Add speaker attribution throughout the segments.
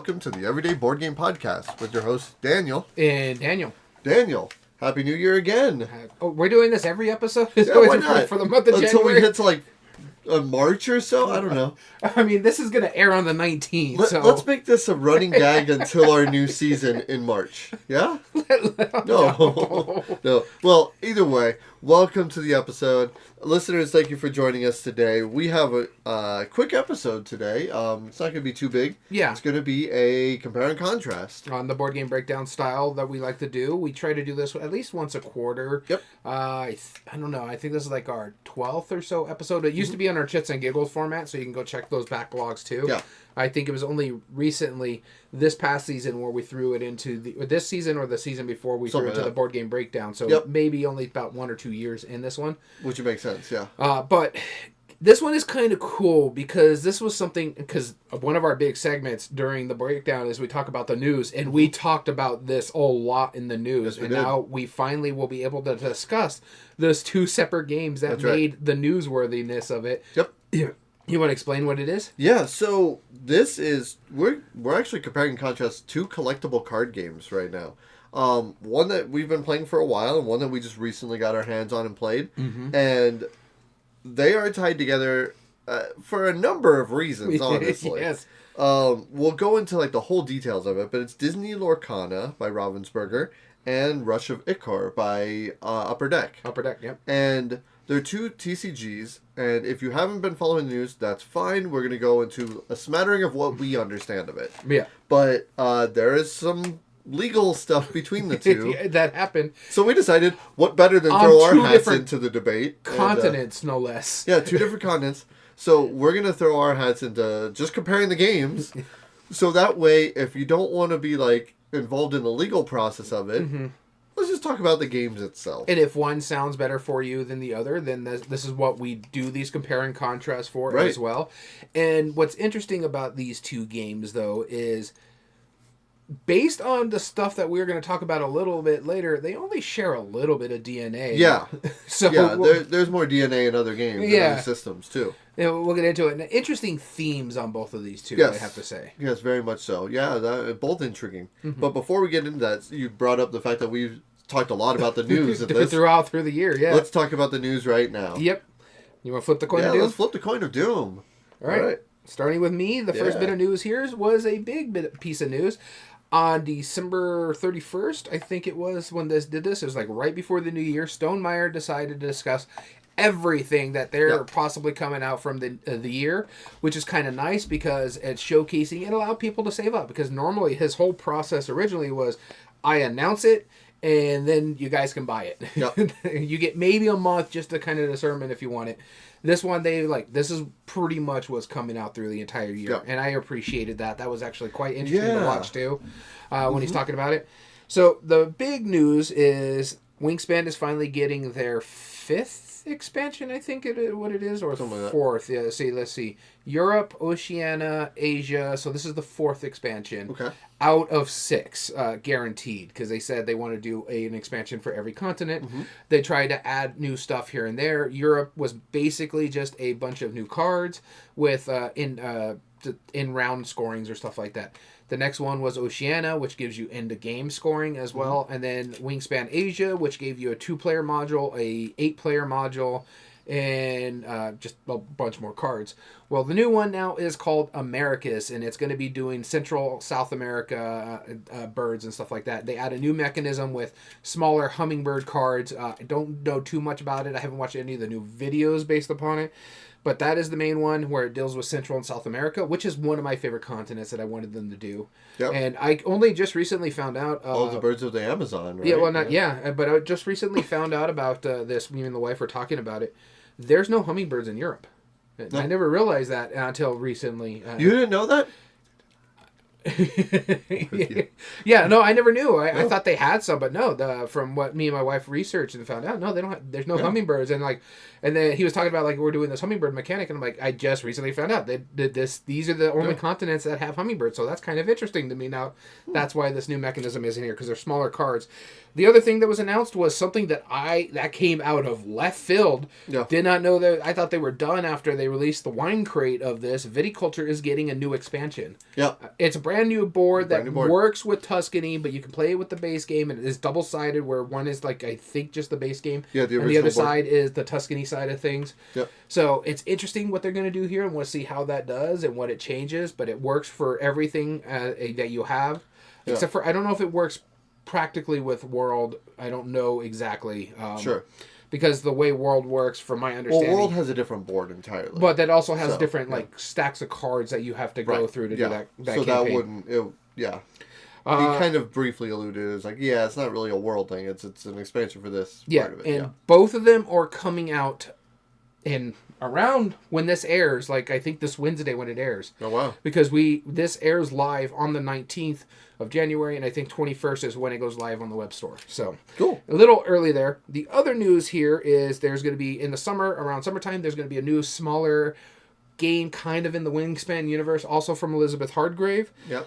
Speaker 1: welcome to the Everyday Board Game Podcast with your host, Daniel.
Speaker 2: And Daniel.
Speaker 1: Daniel, Happy New Year again.
Speaker 2: We're doing this every episode?
Speaker 1: Yeah, why not?
Speaker 2: For the month of
Speaker 1: Until
Speaker 2: January?
Speaker 1: we get to like March or so? I don't know.
Speaker 2: I mean, this is going to air on the 19th.
Speaker 1: Let's make this a running gag until our new season in March. Yeah? No. No. Well, either way, welcome to the episode. Listeners, thank you for joining us today. We have a quick episode today. It's not going to be too big.
Speaker 2: Yeah.
Speaker 1: It's going to be a compare and contrast.
Speaker 2: On the board game breakdown style that we like to do. We try to do this at least once a quarter.
Speaker 1: Yep.
Speaker 2: I don't know. I think this is like our 12th or so episode. It used to be on our Chits and Giggles format, so you can go check those backlogs too.
Speaker 1: Yeah.
Speaker 2: I think it was only recently, this past season, where we threw it into this season or the season before we threw it into the board game breakdown. So maybe only about 1 or 2 years in this one.
Speaker 1: Which would make sense, yeah.
Speaker 2: But this one is kind of cool because this was something, because one of our big segments during the breakdown is we talk about the news, and we talked about this a lot in the news. Yes, now we finally will be able to discuss those two separate games that made the newsworthiness of it.
Speaker 1: Yep.
Speaker 2: Yeah. You want to explain what it is?
Speaker 1: Yeah, so this is... We're actually comparing and contrast two collectible card games right now. One that we've been playing for a while, and one that we just recently got our hands on and played. Mm-hmm. And they are tied together for a number of reasons, honestly.
Speaker 2: Yes.
Speaker 1: We'll go into like the whole details of it, but it's Disney Lorcana by Ravensburger and Rush of Ikkor by Upper Deck.
Speaker 2: Upper Deck, yep.
Speaker 1: And they're two TCGs, and if you haven't been following the news, that's fine. We're going to go into a smattering of what we understand of it.
Speaker 2: Yeah.
Speaker 1: But there is some legal stuff between the two.
Speaker 2: That happened.
Speaker 1: So we decided, what better than throw our hats into the debate.
Speaker 2: Continents, no less.
Speaker 1: Yeah, two different continents. So we're going to throw our hats into just comparing the games. So that way, if you don't want to be like involved in the legal process of it, let's just talk about the games itself.
Speaker 2: And if one sounds better for you than the other, then this is what we do these compare and contrast for as well. And what's interesting about these two games, though, is based on the stuff that we're going to talk about a little bit later, they only share a little bit of DNA.
Speaker 1: Yeah.
Speaker 2: So
Speaker 1: there's more DNA in other games and other systems, too.
Speaker 2: Yeah, we'll get into it. And interesting themes on both of these two, I have to say.
Speaker 1: Yes, very much so. Yeah, both intriguing. Mm-hmm. But before we get into that, you brought up the fact that we've talked a lot about the news.
Speaker 2: Through the year, yeah.
Speaker 1: Let's talk about the news right now.
Speaker 2: Yep. You want to flip the coin of doom?
Speaker 1: Yeah, let's flip the coin of doom.
Speaker 2: All right. Starting with me, the first bit of news here was a big piece of news. On December 31st, I think it was, when this did this, it was like right before the new year, Stonemaier decided to discuss everything that they're possibly coming out from the year, which is kind of nice because it's showcasing, it allowed people to save up, because normally his whole process originally was, I announce it, and then you guys can buy it. Yep. You get maybe a month just to kind of determine if you want it. This one, this is pretty much what's coming out through the entire year. Yep. And I appreciated that. That was actually quite interesting to watch, too, when he's talking about it. So, the big news is Wingspan is finally getting their 5th expansion, I think what it is, or
Speaker 1: something
Speaker 2: 4th. Yeah, let's see. Europe, Oceania, Asia. So, this is the 4th expansion.
Speaker 1: Okay.
Speaker 2: Out of 6, guaranteed, because they said they want to do an expansion for every continent. Mm-hmm. They tried to add new stuff here and there. Europe was basically just a bunch of new cards with in-round scorings or stuff like that. The next one was Oceania, which gives you end-of-game scoring as well. And then Wingspan Asia, which gave you a 2-player module, a 8-player module, and just a bunch more cards. Well, the new one now is called Americas, and it's going to be doing Central, South America birds and stuff like that. They add a new mechanism with smaller hummingbird cards. I don't know too much about it. I haven't watched any of the new videos based upon it. But that is the main one where it deals with Central and South America, which is one of my favorite continents that I wanted them to do. Yep. And I only just recently found out...
Speaker 1: the birds of the Amazon, right?
Speaker 2: Yeah, well, but I just recently found out about this. Me and the wife were talking about it. There's no hummingbirds in Europe. No. I never realized that until recently.
Speaker 1: You didn't know that?
Speaker 2: Yeah, no, I never knew. I thought they had some, but no. From what me and my wife researched and found out, no, they don't. There's no hummingbirds, and then he was talking about we're doing this hummingbird mechanic, and I'm like, I just recently found out that these are the only continents that have hummingbirds, so that's kind of interesting to me now. That's why this new mechanism is in here, because they're smaller cards. The other thing that was announced was something that came out of left field. Yeah. Did not know that. I thought they were done after they released the wine crate of this. Viticulture is getting a new expansion.
Speaker 1: Yeah,
Speaker 2: it's a brand new board
Speaker 1: Brand
Speaker 2: that
Speaker 1: new board.
Speaker 2: works with Tuscany, but you can play it with the base game, and it is double-sided, where one is like, I think, just the base game.
Speaker 1: Yeah, the original
Speaker 2: and the other
Speaker 1: board.
Speaker 2: side is the Tuscany side of things.
Speaker 1: Yep.
Speaker 2: So it's interesting what they're going to do here, and we'll see how that does and what it changes, but it works for everything that you have, except for, I don't know if it works practically with World. I don't know exactly.
Speaker 1: Sure.
Speaker 2: Because the way World works, from my understanding...
Speaker 1: Well, World has a different board entirely.
Speaker 2: But that also has different like stacks of cards that you have to go through to do that
Speaker 1: so
Speaker 2: campaign.
Speaker 1: that wouldn't... he kind of briefly alluded. It's like, it's not really a World thing. It's an expansion for this part of it.
Speaker 2: And both of them are coming out in around when this airs. Like, I think this Wednesday when it airs.
Speaker 1: Oh, wow.
Speaker 2: Because this airs live on the 19th of January, and I think 21st is when it goes live on the web store. So,
Speaker 1: cool.
Speaker 2: A little early there. The other news here is there's going to be, in the summer, around summertime, there's going to be a new, smaller game kind of in the Wingspan universe, also from Elizabeth Hardgrave.
Speaker 1: Yep.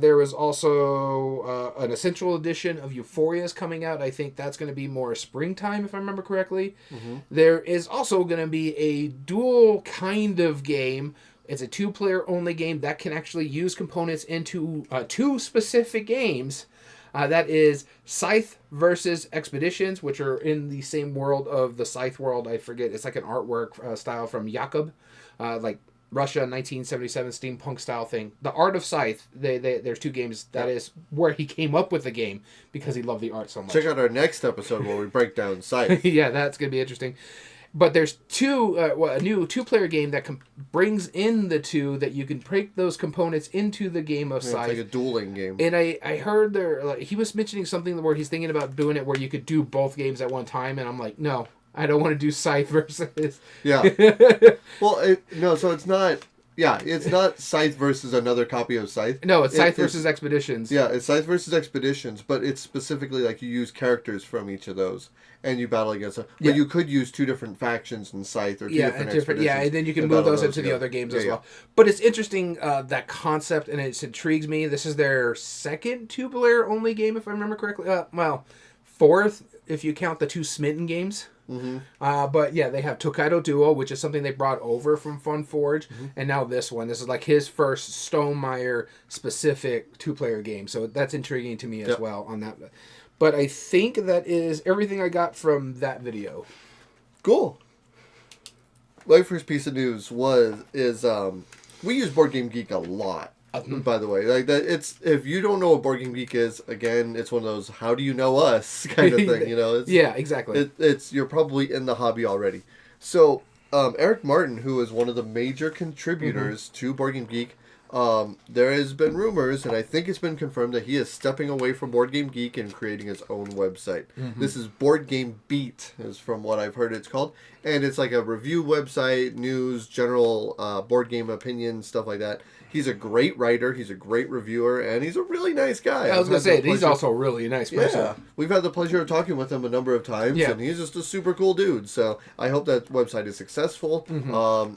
Speaker 2: There was also an Essential Edition of Euphoria's coming out. I think that's going to be more springtime, if I remember correctly. Mm-hmm. There is also going to be a dual kind of game. It's a 2-player only game that can actually use components into 2 specific games. That is Scythe versus Expeditions, which are in the same world of the Scythe world. I forget. It's like an artwork style from Jakob, like Russia 1977 steampunk style thing. The Art of Scythe, there's 2 games. That is where he came up with the game because he loved the art so much.
Speaker 1: Check out our next episode where we break down Scythe.
Speaker 2: Yeah, that's going to be interesting. But there's a new 2-player game that brings in the 2 that you can break those components into the game of Scythe.
Speaker 1: It's like a dueling game.
Speaker 2: And I heard he was mentioning something where he's thinking about doing it where you could do both games at one time, and I'm like, no, I don't want to do Scythe versus.
Speaker 1: Yeah. Well, so it's not. Yeah, it's not Scythe versus another copy of Scythe.
Speaker 2: No, it's Scythe versus Expeditions.
Speaker 1: Yeah, it's Scythe versus Expeditions, but it's specifically like you use characters from each of those, and you battle against them. But you could use 2 different factions in Scythe or 2 different Expeditions.
Speaker 2: Yeah, and then you can move those into the other games as well. But it's interesting, that concept, and it intrigues me. This is their second 2-player only game, if I remember correctly. Well, 4th, if you count the 2 Smitten games. Mm-hmm. But yeah, they have Tokaido Duo, which is something they brought over from Funforge, and now this one. This is like his first Stonemaier specific 2-player game, so that's intriguing to me as well on that. But I think that is everything I got from that video.
Speaker 1: Cool. My first piece of news is we use Board Game Geek a lot. By the way, like that, it's if you don't know what Board Game Geek is, again, it's one of those "how do you know us" kind of thing. It's,
Speaker 2: yeah, exactly.
Speaker 1: It's you're probably in the hobby already. So Eric Martin, who is one of the major contributors to Board Game Geek, there has been rumors, and I think it's been confirmed that he is stepping away from Board Game Geek and creating his own website. This is Board Game Beat, is from what I've heard it's called, and it's like a review website, news, general board game opinion, stuff like that. He's a great writer, he's a great reviewer, and he's a really nice guy.
Speaker 2: I was going to say, he's also a really nice person.
Speaker 1: Yeah, we've had the pleasure of talking with him a number of times, and he's just a super cool dude. So I hope that website is successful.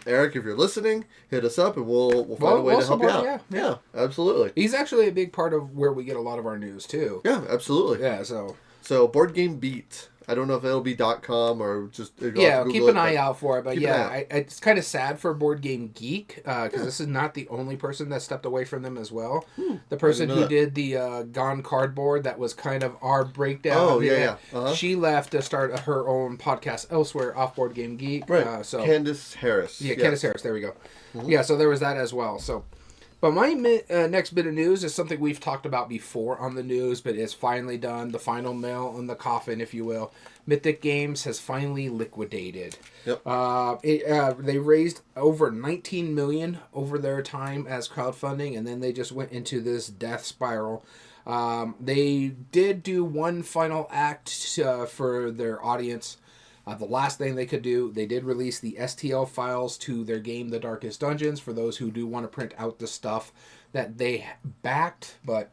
Speaker 1: Eric, if you're listening, hit us up, and we'll find a way to help you out. Yeah, absolutely.
Speaker 2: He's actually a big part of where we get a lot of our news, too.
Speaker 1: Yeah, absolutely.
Speaker 2: Yeah,
Speaker 1: So Board Game Beat. I don't know if it'll be .com or just...
Speaker 2: keep an eye out for it. But it's kind of sad for Board Game Geek, because this is not the only person that stepped away from them as well. The person who did the Gone cardboard, that was kind of our breakdown.
Speaker 1: Oh, yeah.
Speaker 2: She left to start her own podcast elsewhere off Board Game Geek.
Speaker 1: Right. Candace Harris.
Speaker 2: Yeah, Candace Harris. There we go. Yeah, so there was that as well. So... But my next bit of news is something we've talked about before on the news, but it's finally done. The final nail in the coffin, if you will. Mythic Games has finally liquidated.
Speaker 1: Yep.
Speaker 2: They raised over $19 million over their time as crowdfunding, and then they just went into this death spiral. They did do one final act for their audience. The last thing they could do, they did release the STL files to their game, The Darkest Dungeons, for those who do want to print out the stuff that they backed, but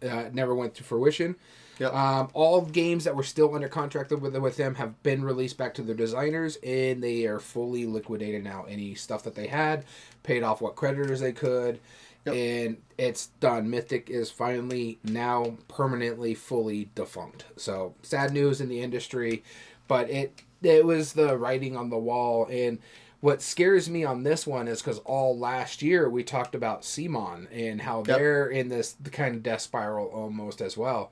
Speaker 2: never went to fruition.
Speaker 1: Yep.
Speaker 2: All games that were still under contract with them have been released back to their designers, and they are fully liquidated now. Any stuff that they had, paid off what creditors they could, and it's done. Mythic is finally now permanently fully defunct. So, sad news in the industry. But it was the writing on the wall, and What scares me on this one is because all last year we talked about Simon and how they're in this kind of death spiral almost as well.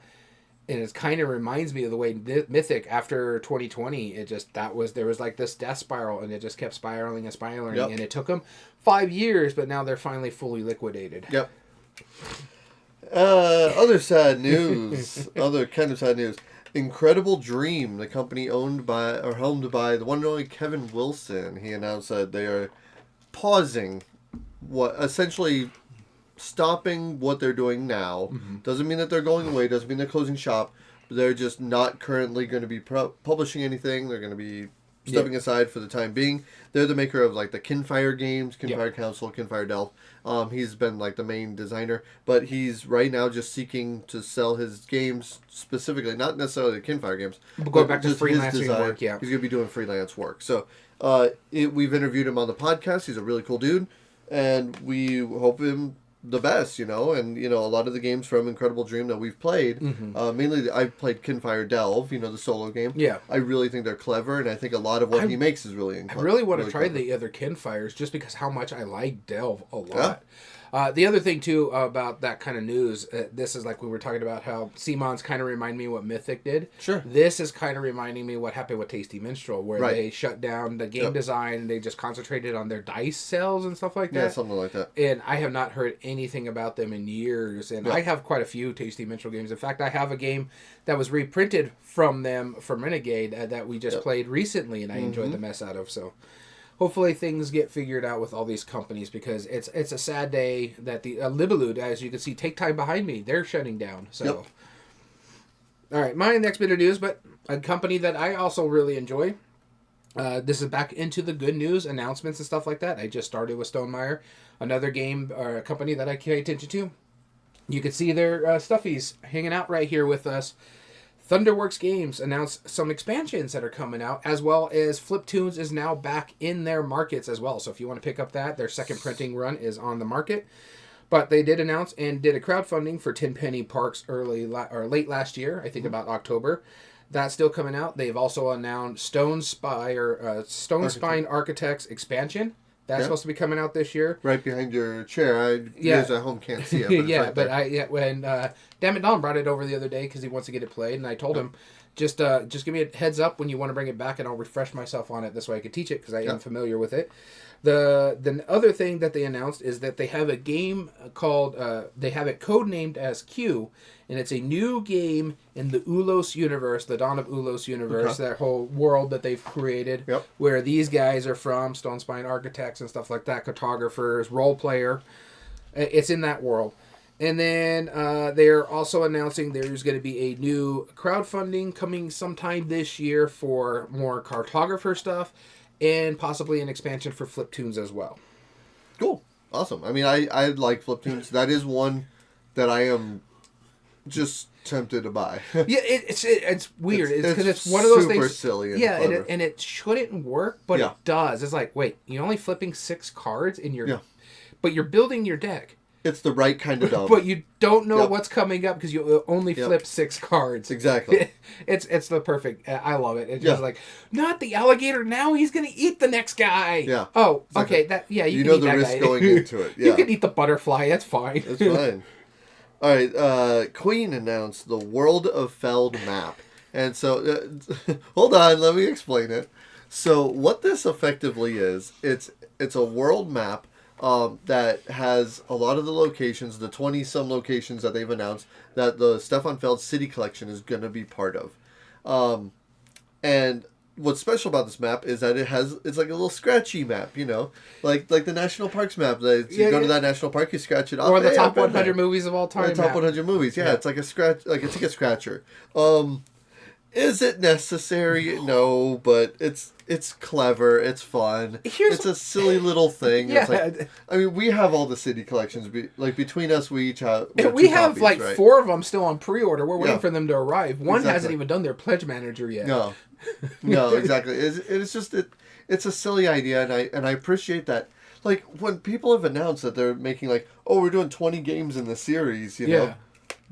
Speaker 2: And it kind of reminds me of the way Mythic after 2020, there was like this death spiral, and it just kept spiraling and spiraling, and it took them 5 years, but now they're finally fully liquidated.
Speaker 1: Yep. Other sad news. Other kind of sad news. Incredible Dream, the company helmed by the one and only Kevin Wilson. He announced that they are pausing essentially stopping what they're doing now. Doesn't mean that they're going away, doesn't mean they're closing shop. They're just not currently going to be publishing anything. They're going to be stepping aside for the time being. They're the maker of like the Kinfire games, Kinfire Council, Kinfire Delph. He's been like the main designer, but he's right now just seeking to sell his games specifically, not necessarily the Kinfire games.
Speaker 2: But going back to freelancing work,
Speaker 1: He's going to be doing freelance work. So we've interviewed him on the podcast. He's a really cool dude, and we hope him the best, and a lot of the games from Incredible Dream that we've played, mainly I've played Kinfire Delve, the solo game.
Speaker 2: Yeah.
Speaker 1: I really think they're clever, and I think a lot of what he makes is really incredible.
Speaker 2: I really want to try the other Kinfires just because how much I like Delve a lot. The other thing, too, about that kind of news, this is like we were talking about how Simon's kind of remind me what Mythic did.
Speaker 1: Sure.
Speaker 2: This is kind of reminding me what happened with Tasty Minstrel, where they shut down the game design and they just concentrated on their dice sales and stuff like that.
Speaker 1: Yeah, something like that.
Speaker 2: And I have not heard anything about them in years. And I have quite a few Tasty Minstrel games. In fact, I have a game that was reprinted from them for Renegade that we just played recently, and I enjoyed the mess out of. So hopefully things get figured out with all these companies, because it's a sad day that the Libelud, as you can see, Take Time behind me, they're shutting down. So, all right, my next bit of news, but a company that I also really enjoy. This is back into the good news announcements and stuff like that. I just started with Stonemaier, another game or a company that I pay attention to. You can see their stuffies hanging out right here with us. Thunderworks Games announced some expansions that are coming out, as well as Fliptoons is now back in their markets as well. So if you want to pick up that, their second printing run is on the market. But they did announce and did a crowdfunding for Tenpenny Parks late last year, I think about October. That's still coming out. They've also announced Stone Spine Architects expansion. That's supposed to be coming out this year.
Speaker 1: Right behind your chair. Viewers at home can't see it. But
Speaker 2: when Damn It Don brought it over the other day because he wants to get it played, and I told him, just give me a heads up when you want to bring it back, and I'll refresh myself on it. This way I could teach it because I am familiar with it. The other thing that they announced is that they have a game called, they have it codenamed as Q, and it's a new game in the Ulos universe, the Dawn of Ulos universe, that whole world that they've created, where these guys are from, Stone Spine Architects and stuff like that, cartographers, role player. It's in that world. And then they're also announcing there's going to be a new crowdfunding coming sometime this year for more cartographer stuff, and possibly an expansion for Fliptoons as well.
Speaker 1: Cool. Awesome. I mean, I like Fliptoons. That is one that I am just tempted to buy.
Speaker 2: It's weird. It's one of those things.
Speaker 1: Super silly and
Speaker 2: clever. And it shouldn't work, but it does. It's like, wait, you're only flipping 6 cards in your... But you're building your deck.
Speaker 1: It's the right kind of dumb.
Speaker 2: But you don't know what's coming up because you only flip 6 cards.
Speaker 1: Exactly.
Speaker 2: It's the perfect... I love it. It's just like, not the alligator now, he's going to eat the next guy.
Speaker 1: Yeah.
Speaker 2: Oh,
Speaker 1: exactly.
Speaker 2: Okay. You
Speaker 1: can
Speaker 2: know
Speaker 1: eat the risk going into it. Yeah.
Speaker 2: You can eat the butterfly. That's fine.
Speaker 1: That's fine. All right. Queen announced the World of Feld map. And so, hold on, let me explain it. So what this effectively is, it's a world map that has a lot of the locations, the 20-some locations that they've announced that the Stefan Feld City Collection is going to be part of. And what's special about this map is that it's like a little scratchy map, like the National Parks map. You go to that national park, you scratch it off.
Speaker 2: Or the top 100 movies of all time.
Speaker 1: Or the top 100 movies, it's like a scratch, like a ticket scratcher. Is it necessary? No, but it's clever. It's fun. It's a silly little thing.
Speaker 2: Yeah.
Speaker 1: It's like, I mean, we have all the city collections. Between us, we each have.
Speaker 2: We have copies, 4 of them still on pre-order. We're waiting for them to arrive. One hasn't even done their pledge manager yet.
Speaker 1: No, exactly. It's just it's a silly idea, and I appreciate that. Like when people have announced that they're making we're doing 20 games in the series.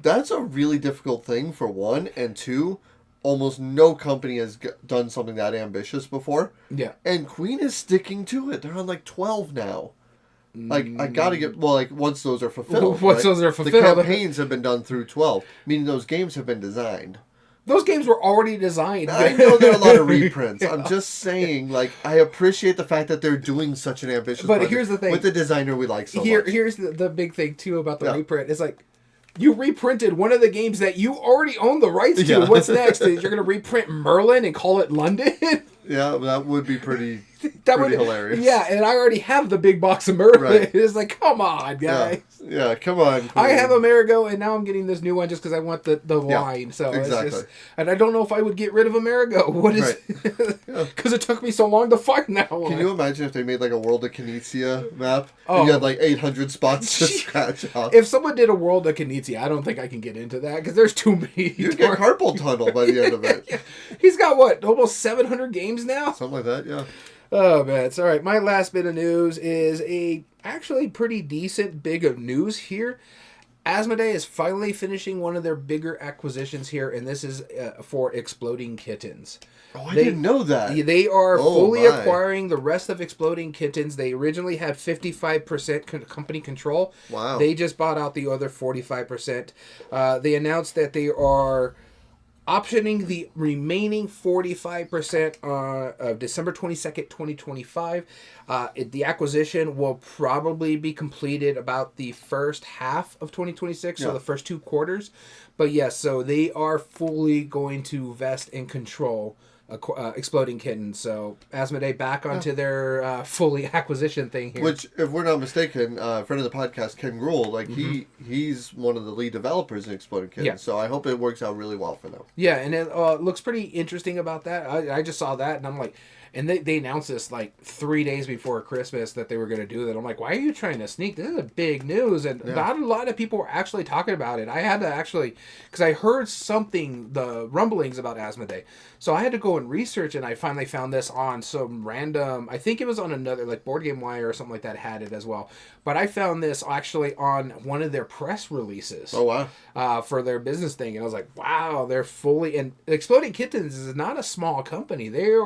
Speaker 1: That's a really difficult thing for one, and two. almost no company has done something that ambitious before.
Speaker 2: Yeah.
Speaker 1: And Queen is sticking to it. They're on like 12 now. Like, I gotta get... Well, like, once those are fulfilled,
Speaker 2: Once those are fulfilled.
Speaker 1: The campaigns have been done through 12, meaning those games have been designed.
Speaker 2: Those games were already designed.
Speaker 1: I know there are a lot of reprints. Yeah. I'm just saying, like, I appreciate the fact that they're doing such an ambitious
Speaker 2: project here's the thing.
Speaker 1: With the designer we like so much.
Speaker 2: Here's the big thing, too, about the reprint. It's like, you reprinted one of the games that you already own the rights to. Yeah. What's next? You're going to reprint Merlin and call it London?
Speaker 1: Yeah, that would be pretty hilarious.
Speaker 2: Yeah, and I already have the big box of Merlin. Right. It's like, come on, guys.
Speaker 1: Yeah, come on. Queen.
Speaker 2: I have Amerigo, and now I'm getting this new one just because I want the line. So
Speaker 1: exactly.
Speaker 2: It's just, and I don't know if I would get rid of Amerigo. What is? Because it took me so long to find that one.
Speaker 1: Can you imagine if they made like a World of Kinesia map and you had like 800 spots to scratch off?
Speaker 2: If someone did a World of Kinesia, I don't think I can get into that because there's too many.
Speaker 1: You'd get carpal tunnel by the end of it.
Speaker 2: Yeah. He's got what, almost 700 games now?
Speaker 1: Something like that, yeah.
Speaker 2: Oh, man. It's all right. My last bit of news is actually pretty decent big of news here. Asmodee is finally finishing one of their bigger acquisitions here, and this is for Exploding Kittens.
Speaker 1: Oh, I didn't know that.
Speaker 2: They are fully acquiring the rest of Exploding Kittens. They originally had 55% company control.
Speaker 1: Wow.
Speaker 2: They just bought out the other 45%. They announced that they are optioning the remaining 45% of December 22nd, 2025. The acquisition will probably be completed about the first half of 2026, so the first 2 quarters. But yes, so they are fully going to vest and control Exploding Kittens. So Asmodee back onto their fully acquisition thing here.
Speaker 1: Which, if we're not mistaken, friend of the podcast, Ken Gruhl, like he's one of the lead developers in Exploding Kittens. Yeah. So I hope it works out really well for them.
Speaker 2: Yeah, and it looks pretty interesting about that. I just saw that and I'm like, and they announced this like 3 days before Christmas that they were going to do that. I'm like, why are you trying to sneak? This is a big news. And not a lot of people were actually talking about it. I had to actually, because I heard the rumblings about Asmodee. So I had to go and research, and I finally found this on some random, I think it was on another, like Board Game Wire or something like that had it as well. But I found this actually on one of their press releases.
Speaker 1: Oh, wow.
Speaker 2: For their business thing. And I was like, wow, they're fully, and Exploding Kittens is not a small company. They're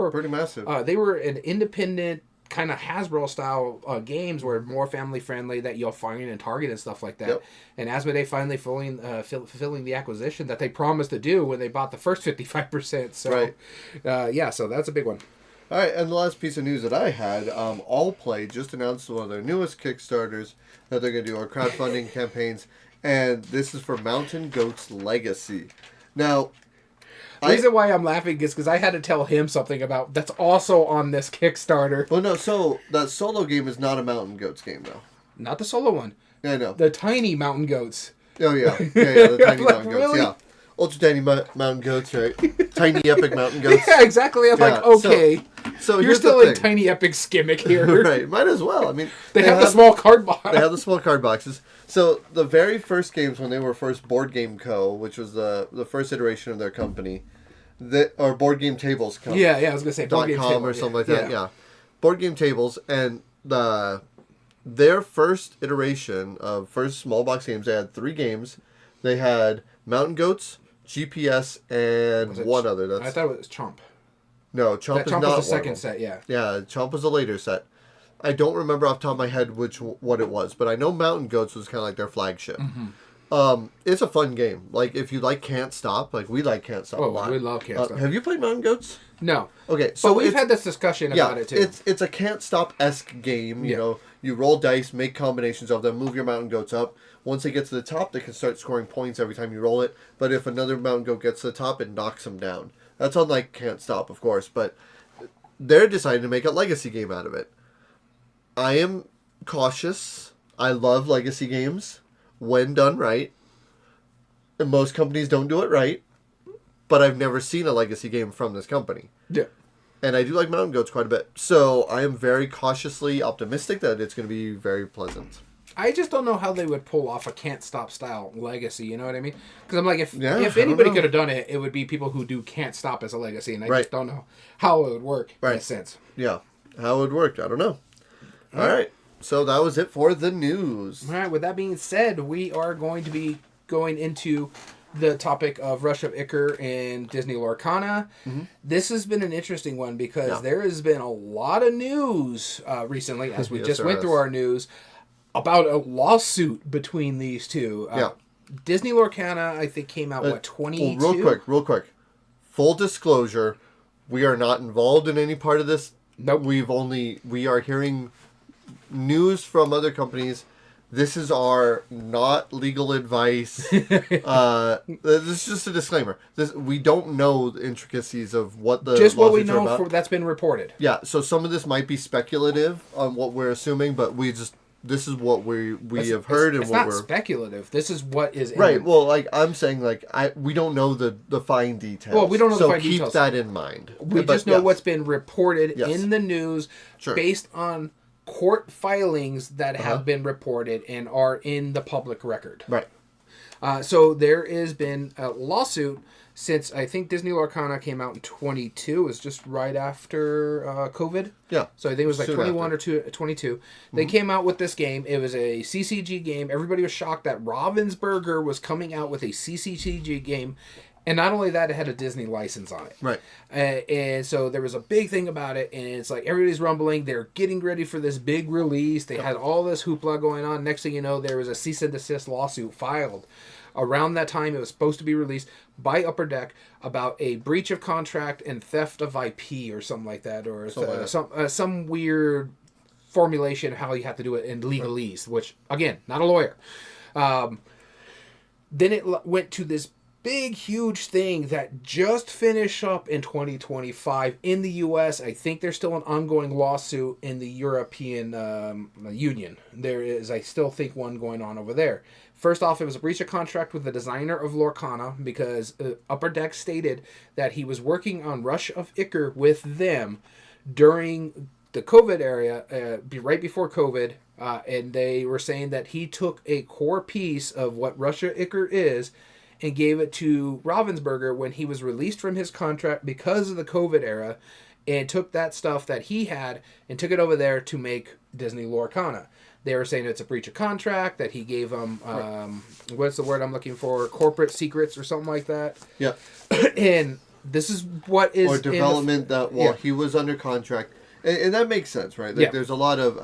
Speaker 1: pretty massive.
Speaker 2: They were an independent kind of Hasbro style games were more family friendly that you'll find in Target and stuff like that. Yep. And Asmodee finally fulfilling the acquisition that they promised to do when they bought the first 55%. So, right. So that's a big one.
Speaker 1: All right, and the last piece of news that I had, Allplay just announced one of their newest Kickstarters that they're going to do, or crowdfunding campaigns, and this is for Mountain Goat's Legacy. Now,
Speaker 2: the reason why I'm laughing is because I had to tell him something about that's also on this Kickstarter.
Speaker 1: Well, no, so that solo game is not a Mountain Goats game, though.
Speaker 2: Not the solo one.
Speaker 1: Yeah, I know.
Speaker 2: The tiny Mountain Goats.
Speaker 1: Oh, yeah. The tiny Mountain Goats, yeah. Ultra tiny mountain goats, right? Tiny epic mountain goats.
Speaker 2: Yeah, exactly. I'm like, okay.
Speaker 1: So
Speaker 2: you're still in tiny epic gimmick here.
Speaker 1: Right. Might as well. I mean,
Speaker 2: they have the small card box.
Speaker 1: They have the small card boxes. So the very first games when they were first Board Game Co., which was the first iteration of their company, or Board Game Tables Co.
Speaker 2: Yeah, I was gonna say Board Game
Speaker 1: .com or something like that. Yeah. Board Game Tables, and their first iteration of first small box games, they had 3 games. They had Mountain Goats, GPS, and one other.
Speaker 2: I thought it was Chomp.
Speaker 1: No, Chomp is not
Speaker 2: was the second set, yeah.
Speaker 1: Yeah, Chomp was a later set. I don't remember off the top of my head what it was, but I know Mountain Goats was kind of like their flagship. Mm-hmm. It's a fun game. Like, if you like Can't Stop, like we like Can't Stop a lot.
Speaker 2: We love Can't Stop.
Speaker 1: Have you played Mountain Goats?
Speaker 2: No.
Speaker 1: Okay, so
Speaker 2: but we've had this discussion about it too.
Speaker 1: It's a Can't Stop-esque game. You know, you roll dice, make combinations of them, move your Mountain Goats up. Once they get to the top, they can start scoring points every time you roll it. But if another Mountain Goat gets to the top, it knocks them down. That's unlike Can't Stop, of course. But they're deciding to make a legacy game out of it. I am cautious. I love legacy games when done right. And most companies don't do it right. But I've never seen a legacy game from this company.
Speaker 2: Yeah.
Speaker 1: And I do like Mountain Goats quite a bit. So I am very cautiously optimistic that it's going to be very pleasant.
Speaker 2: I just don't know how they would pull off a Can't Stop style legacy, you know what I mean? Because I'm like, if anybody could have done it, it would be people who do Can't Stop as a legacy, and I just don't know how it would work in a sense.
Speaker 1: Yeah, how it would work, I don't know. All right, so that was it for the news.
Speaker 2: All right, with that being said, we are going to be going into the topic of Rush of Ikkor and Disney Lorcana. This has been an interesting one because there has been a lot of news recently, as we just went through our news, about a lawsuit between these two. Disney Lorcana, I think, came out, 22?
Speaker 1: Well, real quick. Full disclosure, we are not involved in any part of this.
Speaker 2: Nope.
Speaker 1: We are hearing news from other companies. This is our not legal advice. This is just a disclaimer. We don't know the intricacies of what the
Speaker 2: just what we
Speaker 1: lawsuits are
Speaker 2: know
Speaker 1: about.
Speaker 2: that's been reported.
Speaker 1: Yeah, so some of this might be speculative on what we're assuming, but this is what we have heard and
Speaker 2: it's
Speaker 1: what
Speaker 2: not speculative. This is what is
Speaker 1: right. Well, like I'm saying, we don't know the fine details.
Speaker 2: Well, we don't know the fine
Speaker 1: details. So keep that in mind.
Speaker 2: We just know what's been reported in the news based on court filings that have been reported and are in the public record.
Speaker 1: Right.
Speaker 2: So there has been a lawsuit since I think Disney Lorcana came out in 22. It was just right after COVID.
Speaker 1: Yeah.
Speaker 2: So I think it was like 21 after. Or 22. They came out with this game. It was a CCG game. Everybody was shocked that Ravensburger was coming out with a CCG game. And not only that, it had a Disney license on it.
Speaker 1: Right.
Speaker 2: And so there was a big thing about it, and it's like everybody's rumbling. They're getting ready for this big release. They had all this hoopla going on. Next thing you know, there was a cease and desist lawsuit filed. Around that time, it was supposed to be released by Upper Deck about a breach of contract and theft of IP or something like that, or some weird formulation of how you have to do it in legalese, which, again, not a lawyer. Then it went to this big, huge thing that just finished up in 2025 in the U.S. I think there's still an ongoing lawsuit in the European Union. There is, I still think, one going on over there. First off, it was a breach of contract with the designer of Lorcana because Upper Deck stated that he was working on Rush of Ikkor with them during the COVID era, right before COVID, and they were saying that he took a core piece of what Rush of Ikkor is and gave it to Ravensburger when he was released from his contract because of the COVID era, and took that stuff that he had and took it over there to make Disney Lorcana. They were saying it's a breach of contract, that he gave them, what's the word I'm looking for, corporate secrets or something like that.
Speaker 1: Yeah.
Speaker 2: And this is what is...
Speaker 1: Or development that while he was under contract. And that makes sense, right? Like, there's a lot of...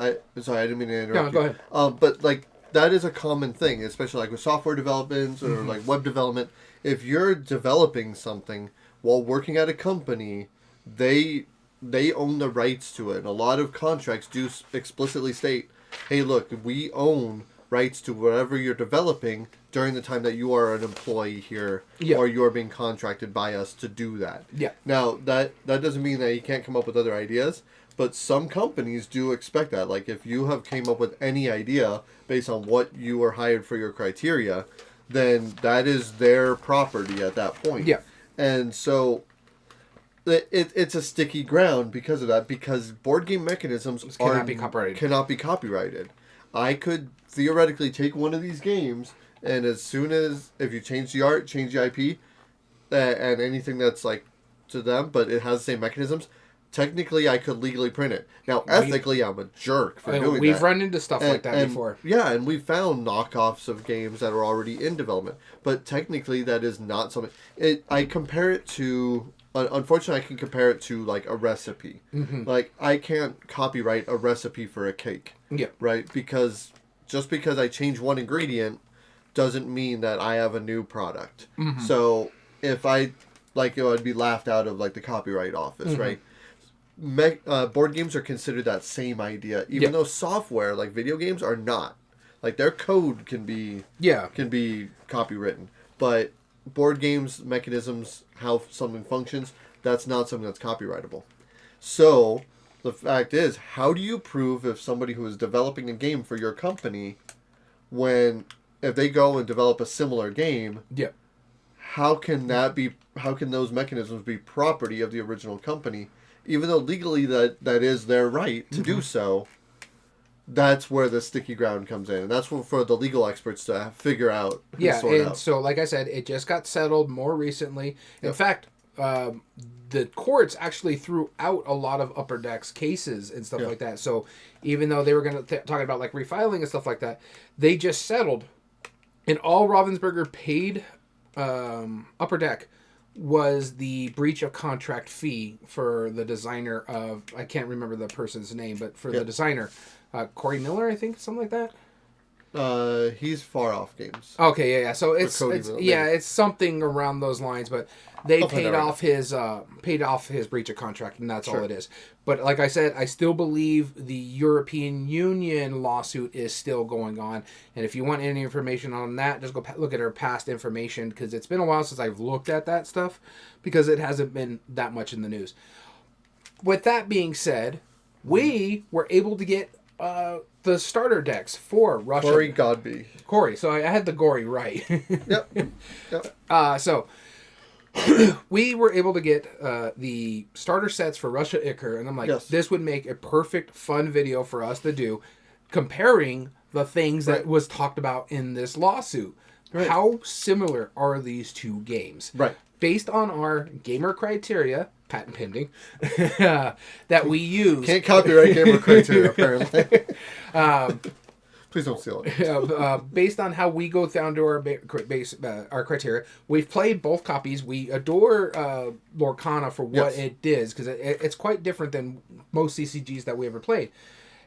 Speaker 1: Sorry, I didn't mean to interrupt
Speaker 2: you. Go ahead.
Speaker 1: But, like, that is a common thing, especially, like, with software development or, like, web development. If you're developing something while working at a company, they own the rights to it. And a lot of contracts do explicitly state, hey, look, we own rights to whatever you're developing during the time that you are an employee here, or you're being contracted by us to do that.
Speaker 2: Yeah.
Speaker 1: Now, that doesn't mean that you can't come up with other ideas, but some companies do expect that. Like, if you have came up with any idea based on what you were hired for your criteria, then that is their property at that point.
Speaker 2: Yeah.
Speaker 1: And so... It's a sticky ground because of that, because board game mechanisms cannot be copyrighted. I could theoretically take one of these games, and as soon as, if you change the art, change the IP, and anything that's like to them, but it has the same mechanisms, technically I could legally print it. Now, ethically, I'm a jerk for doing that.
Speaker 2: We've run into stuff like that before.
Speaker 1: Yeah, and we've found knockoffs of games that are already in development, but technically that is not something... I compare it to... Unfortunately, I can compare it to, like, a recipe. Like, I can't copyright a recipe for a cake.
Speaker 2: Yeah.
Speaker 1: Right? Because just because I change one ingredient doesn't mean that I have a new product. So, if I, like, I'd be laughed out of, like, the copyright office, right? Board games are considered that same idea, even though software, like video games, are not. Like, their code can be copywritten. But... board games, mechanisms, how something functions, that's not something that's copyrightable. So, the fact is, how do you prove if somebody who is developing a game for your company, if they go and develop a similar game, how can those mechanisms be property of the original company, even though legally that is their right to do so? That's where the sticky ground comes in. And that's for the legal experts to figure out.
Speaker 2: So, like I said, it just got settled more recently. In fact, the courts actually threw out a lot of Upper Deck's cases and stuff like that. So, even though they were going to talk about, like, refiling and stuff like that, they just settled. And all Ravensburger paid Upper Deck was the breach of contract fee for the designer of, I can't remember the person's name, but for the designer, Corey Miller, I think, something like that.
Speaker 1: He's Far Off Games.
Speaker 2: Okay, yeah. So it's it's something around those lines, but they paid off his breach of contract, and that's all it is. But like I said, I still believe the European Union lawsuit is still going on. And if you want any information on that, just go look at our past information, because it's been a while since I've looked at that stuff, because it hasn't been that much in the news. With that being said, we were able to get the starter decks for Russia.
Speaker 1: Corey Godby.
Speaker 2: Corey. So I had the Gory right.
Speaker 1: Yep.
Speaker 2: So we were able to get the starter sets for Russia Ikkor, and I'm like, this would make a perfect, fun video for us to do, comparing the things that was talked about in this lawsuit. Right. How similar are these two games?
Speaker 1: Right.
Speaker 2: Based on our G.A.M.E.R criteria, patent pending, that we use.
Speaker 1: Can't copyright G.A.M.E.R criteria, apparently. Please don't steal it.
Speaker 2: Based on how we go down to our criteria, we've played both copies. We adore Lorcana for what it is, because it's quite different than most CCGs that we ever played.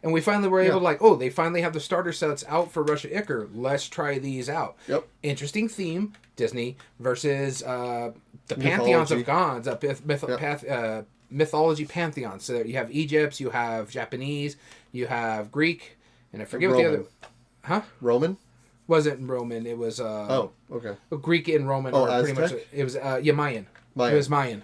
Speaker 2: And we finally were able to they finally have the starter sets out for Russia Ikkor. Let's try these out.
Speaker 1: Yep.
Speaker 2: Interesting theme, Disney versus the pantheons of gods, mythology pantheons. So you have Egypt, you have Japanese, you have Greek, and I forget what the other... Huh?
Speaker 1: Roman?
Speaker 2: Wasn't Roman. It was...
Speaker 1: okay.
Speaker 2: Greek and Roman
Speaker 1: are
Speaker 2: pretty much... It was Mayan. It was Mayan.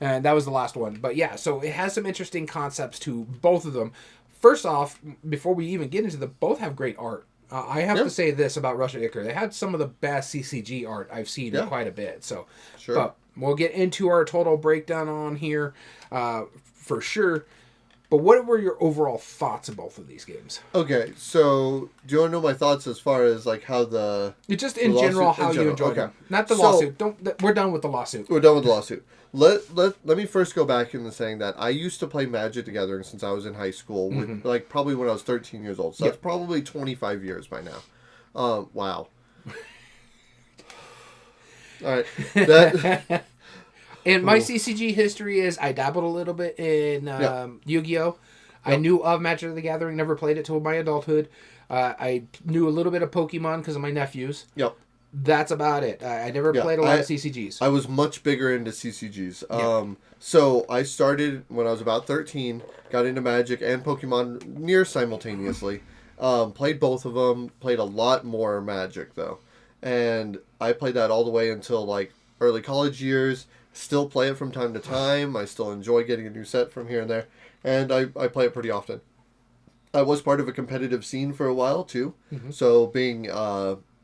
Speaker 2: And that was the last one. But yeah, so it has some interesting concepts to both of them. First off, before we even get into both have great art. I have to say this about Russia Ikkor. They had some of the best CCG art I've seen in quite a bit. So, but we'll get into our total breakdown on here for sure. But what were your overall thoughts of both of these games?
Speaker 1: Okay, so do you want to know my thoughts as far as like how
Speaker 2: just in general how you enjoyed them? Not the lawsuit. We're done with the lawsuit.
Speaker 1: We're done with the lawsuit. Let me first go back into saying that I used to play Magic the Gathering since I was in high school, with, like probably when I was 13 years old. So that's probably 25 years by now. Wow. All right.
Speaker 2: And my CCG history is I dabbled a little bit in Yu-Gi-Oh! I knew of Magic the Gathering, never played it till my adulthood. I knew a little bit of Pokemon because of my nephews.
Speaker 1: Yep.
Speaker 2: That's about it. I never played a lot of CCGs.
Speaker 1: I was much bigger into CCGs. So I started when I was about 13, got into Magic and Pokemon near simultaneously. Played both of them. Played a lot more Magic, though. And I played that all the way until, like, early college years. Still play it from time to time. I still enjoy getting a new set from here and there. And I play it pretty often. I was part of a competitive scene for a while, too. Mm-hmm. So being...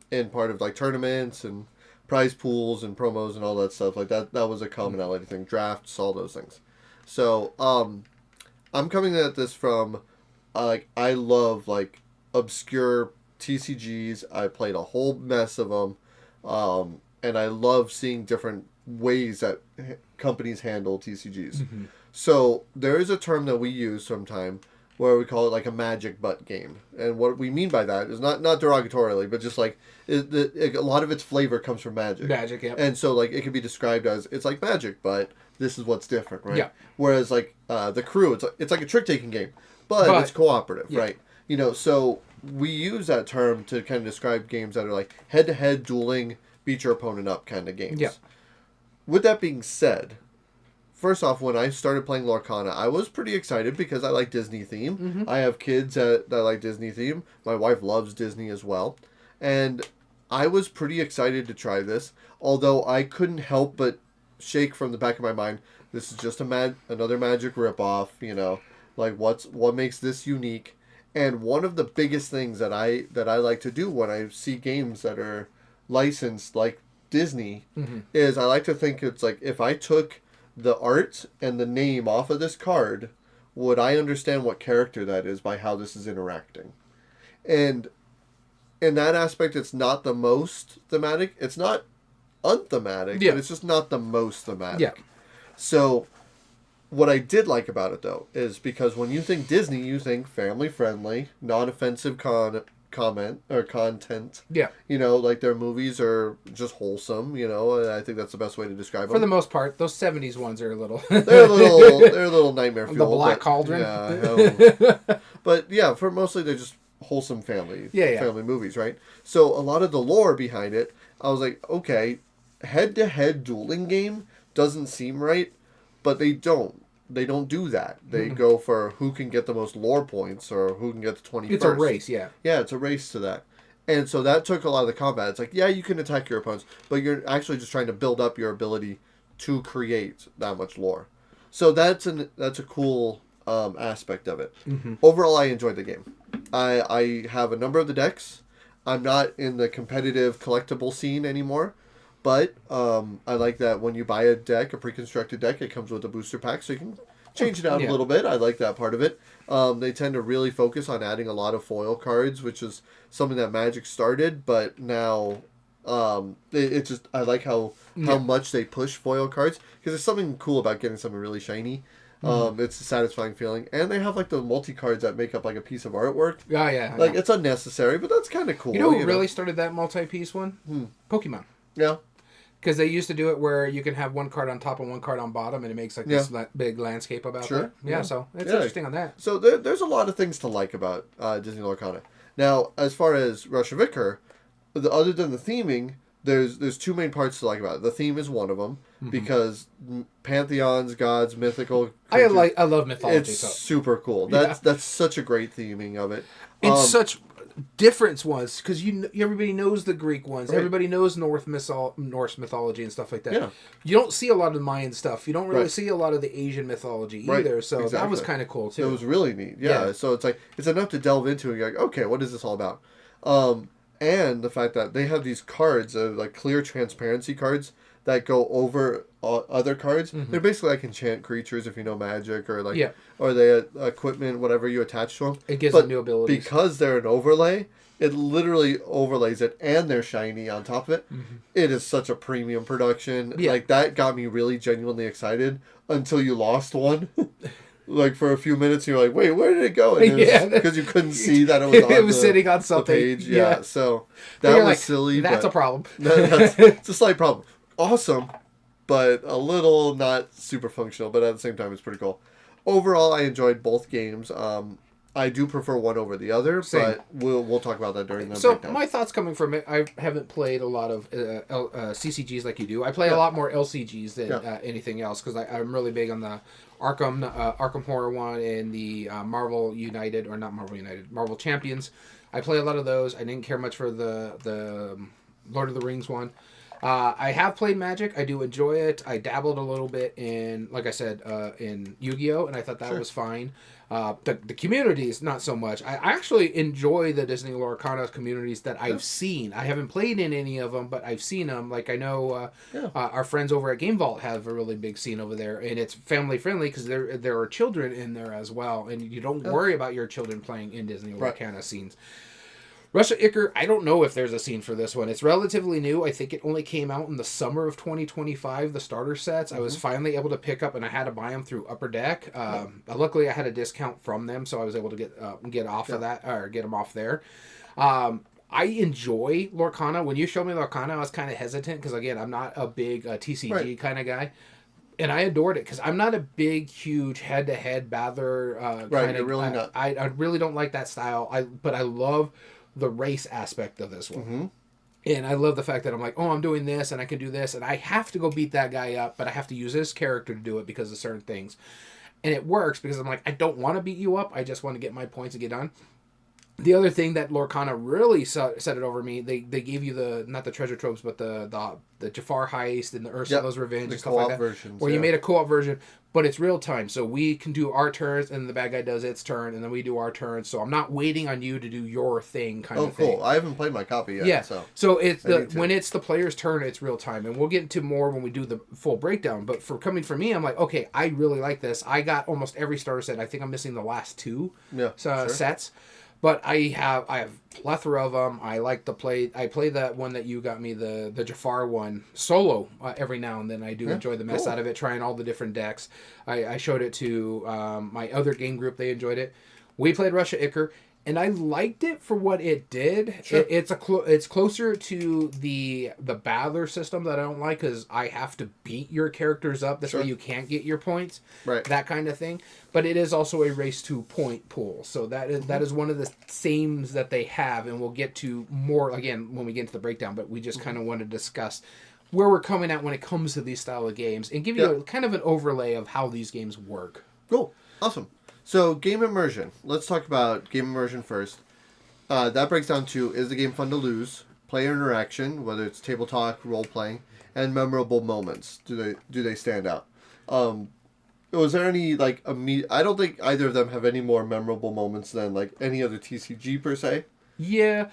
Speaker 1: in part of like tournaments and prize pools and promos and all that stuff like that was a commonality thing, drafts, all those things. So I'm coming at this from like I love like obscure TCGs. I played a whole mess of them, and I love seeing different ways that companies handle TCGs. Mm-hmm. So there is a term that we use sometimes where we call it like a magic butt game. And what we mean by that is not derogatorily, but just like a lot of its flavor comes from Magic.
Speaker 2: Magic, yeah.
Speaker 1: And so like it can be described as it's like Magic, but this is what's different, right?
Speaker 2: Yeah.
Speaker 1: Whereas like the Crew, it's like a trick-taking game, but it's cooperative, right? You know, so we use that term to kind of describe games that are like head-to-head dueling, beat your opponent up kind of games.
Speaker 2: Yeah.
Speaker 1: With that being said, first off, when I started playing Lorcana, I was pretty excited because I like Disney theme. Mm-hmm. I have kids that like Disney theme. My wife loves Disney as well. And I was pretty excited to try this, although I couldn't help but shake from the back of my mind, this is just another Magic ripoff, you know, like what makes this unique? And one of the biggest things that I like to do when I see games that are licensed like Disney is I like to think it's like if I took the art and the name off of this card, would I understand what character that is by how this is interacting? And in that aspect, it's not the most thematic. It's not unthematic, but it's just not the most thematic. Yeah. So what I did like about it, though, is because when you think Disney, you think family-friendly, non-offensive content.
Speaker 2: Yeah.
Speaker 1: You know, like their movies are just wholesome. You know, and I think that's the best way to describe them.
Speaker 2: For the most part, those 70s ones are a little.
Speaker 1: they're a little nightmare fuel.
Speaker 2: The Black Cauldron.
Speaker 1: Yeah. But yeah, for mostly they're just wholesome family movies, right? So a lot of the lore behind it, I was like, okay, head-to-head dueling game doesn't seem right, but they don't do that. They go for who can get the most lore points or who can get the 20
Speaker 2: It's
Speaker 1: first.
Speaker 2: a race, yeah.
Speaker 1: Yeah, it's a race to that. And so that took a lot of the combat. It's like, yeah, you can attack your opponents, but you're actually just trying to build up your ability to create that much lore. So that's a cool aspect of it. Overall, I enjoyed the game. I have a number of the decks. I'm not in the competitive collectible scene anymore, but I like that when you buy a deck, a pre-constructed deck, it comes with a booster pack, so you can change it out a little bit. I like that part of it. They tend to really focus on adding a lot of foil cards, which is something that Magic started, but now it just, I like how much they push foil cards, because there's something cool about getting something really shiny. It's a satisfying feeling, and they have like the multi cards that make up like a piece of artwork.
Speaker 2: Oh yeah,
Speaker 1: like it's unnecessary, but that's kind of cool.
Speaker 2: You know who really started that multi-piece one? Pokemon.
Speaker 1: Yeah,
Speaker 2: because they used to do it where you can have one card on top and one card on bottom, and it makes like this big landscape about that. Yeah, so it's interesting on that.
Speaker 1: So there's a lot of things to like about Disney Lorcana. Now, as far as Rush of Ikkor, other than the theming, there's two main parts to like about it. The theme is one of them, because pantheons, gods, mythical creatures,
Speaker 2: I love mythology.
Speaker 1: It's super cool. That's such a great theming of it.
Speaker 2: It's such difference was because everybody knows the Greek ones, everybody knows Norse mythology and stuff like that.
Speaker 1: Yeah.
Speaker 2: You don't see a lot of Mayan stuff. You don't really see a lot of the Asian mythology either. So that was kind of cool too.
Speaker 1: It was really neat. Yeah. So it's like it's enough to delve into and you're like, okay, what is this all about? And the fact that they have these cards, like clear transparency cards that go over other cards. They're basically like enchant creatures if you know Magic, or like or they equipment, whatever you attach to them.
Speaker 2: It gives them new abilities.
Speaker 1: Because they're an overlay, it literally overlays it, and they're shiny on top of it. It is such a premium production. Like that got me really genuinely excited until you lost one. Like for a few minutes, you're like, "Wait, where did it go?" And because you couldn't see that it was on
Speaker 2: it was sitting on something.
Speaker 1: The page. Yeah, so that was like, silly.
Speaker 2: That's a problem.
Speaker 1: It's a slight problem. Awesome, but a little not super functional. But at the same time, it's pretty cool. Overall, I enjoyed both games. I do prefer one over the other, but we'll talk about that during the breakdown.
Speaker 2: My thoughts coming from it, I haven't played a lot of CCGs like you do. I play a lot more LCGs than anything else because I'm really big on the Arkham Horror one and the Marvel Champions. I play a lot of those. I didn't care much for the Lord of the Rings one. I have played Magic. I do enjoy it. I dabbled a little bit in, like I said, in Yu-Gi-Oh! And I thought that was fine. The communities, not so much. I actually enjoy the Disney Lorcana communities that I've seen. I haven't played in any of them, but I've seen them. Like I know our friends over at Game Vault have a really big scene over there, and it's family friendly because there are children in there as well, and you don't worry about your children playing in Disney Lorcana scenes. Rush of Ikkor, I don't know if there's a scene for this one. It's relatively new. I think it only came out in the summer of 2025, the starter sets. I was finally able to pick up, and I had to buy them through Upper Deck. Luckily, I had a discount from them, so I was able to get off of that, or get them off there. I enjoy Lorcana. When you showed me Lorcana, I was kind of hesitant, because, again, I'm not a big TCG kind of guy. And I adored it, because I'm not a big, huge head-to-head battler kind of...
Speaker 1: really not.
Speaker 2: I really don't like that style, but I love the race aspect of this one. And I love the fact that I'm like, oh, I'm doing this and I can do this and I have to go beat that guy up, but I have to use this character to do it because of certain things. And it works because I'm like, I don't want to beat you up. I just want to get my points and get done. The other thing that Lorcana really set it over me, they gave you not the treasure troves, but the Jafar heist and the Ursula's Revenge and stuff like that.
Speaker 1: Versions,
Speaker 2: where you made a co-op version, but it's real time. So we can do our turns and the bad guy does its turn and then we do our turn. So I'm not waiting on you to do your thing kind of thing.
Speaker 1: Oh, cool. I haven't played my copy yet.
Speaker 2: Yeah. So it's when it's the player's turn, it's real time. And we'll get into more when we do the full breakdown. But coming from me, I'm like, okay, I really like this. I got almost every starter set. I think I'm missing the last two sets. But I have plethora of them. I like to play. I play that one that you got me, the Jafar one, solo every now and then. I do enjoy the mess out of it, trying all the different decks. I showed it to my other game group. They enjoyed it. We played Rush of Ikkor. And I liked it for what it did.
Speaker 1: Sure.
Speaker 2: It's closer to the battler system that I don't like, because I have to beat your characters up. This way you can't get your points.
Speaker 1: Right.
Speaker 2: That kind of thing. But it is also a race to point pool. So that is one of the themes that they have, and we'll get to more again when we get into the breakdown. But we just kind of want to discuss where we're coming at when it comes to these style of games, and give you kind of an overlay of how these games work.
Speaker 1: Cool. Awesome. So, game immersion. Let's talk about game immersion first. That breaks down to, is the game fun to lose? Player interaction, whether it's table talk, role-playing, and memorable moments. Do they stand out? Was there any, like, I don't think either of them have any more memorable moments than, like, any other TCG, per se.
Speaker 2: Yeah.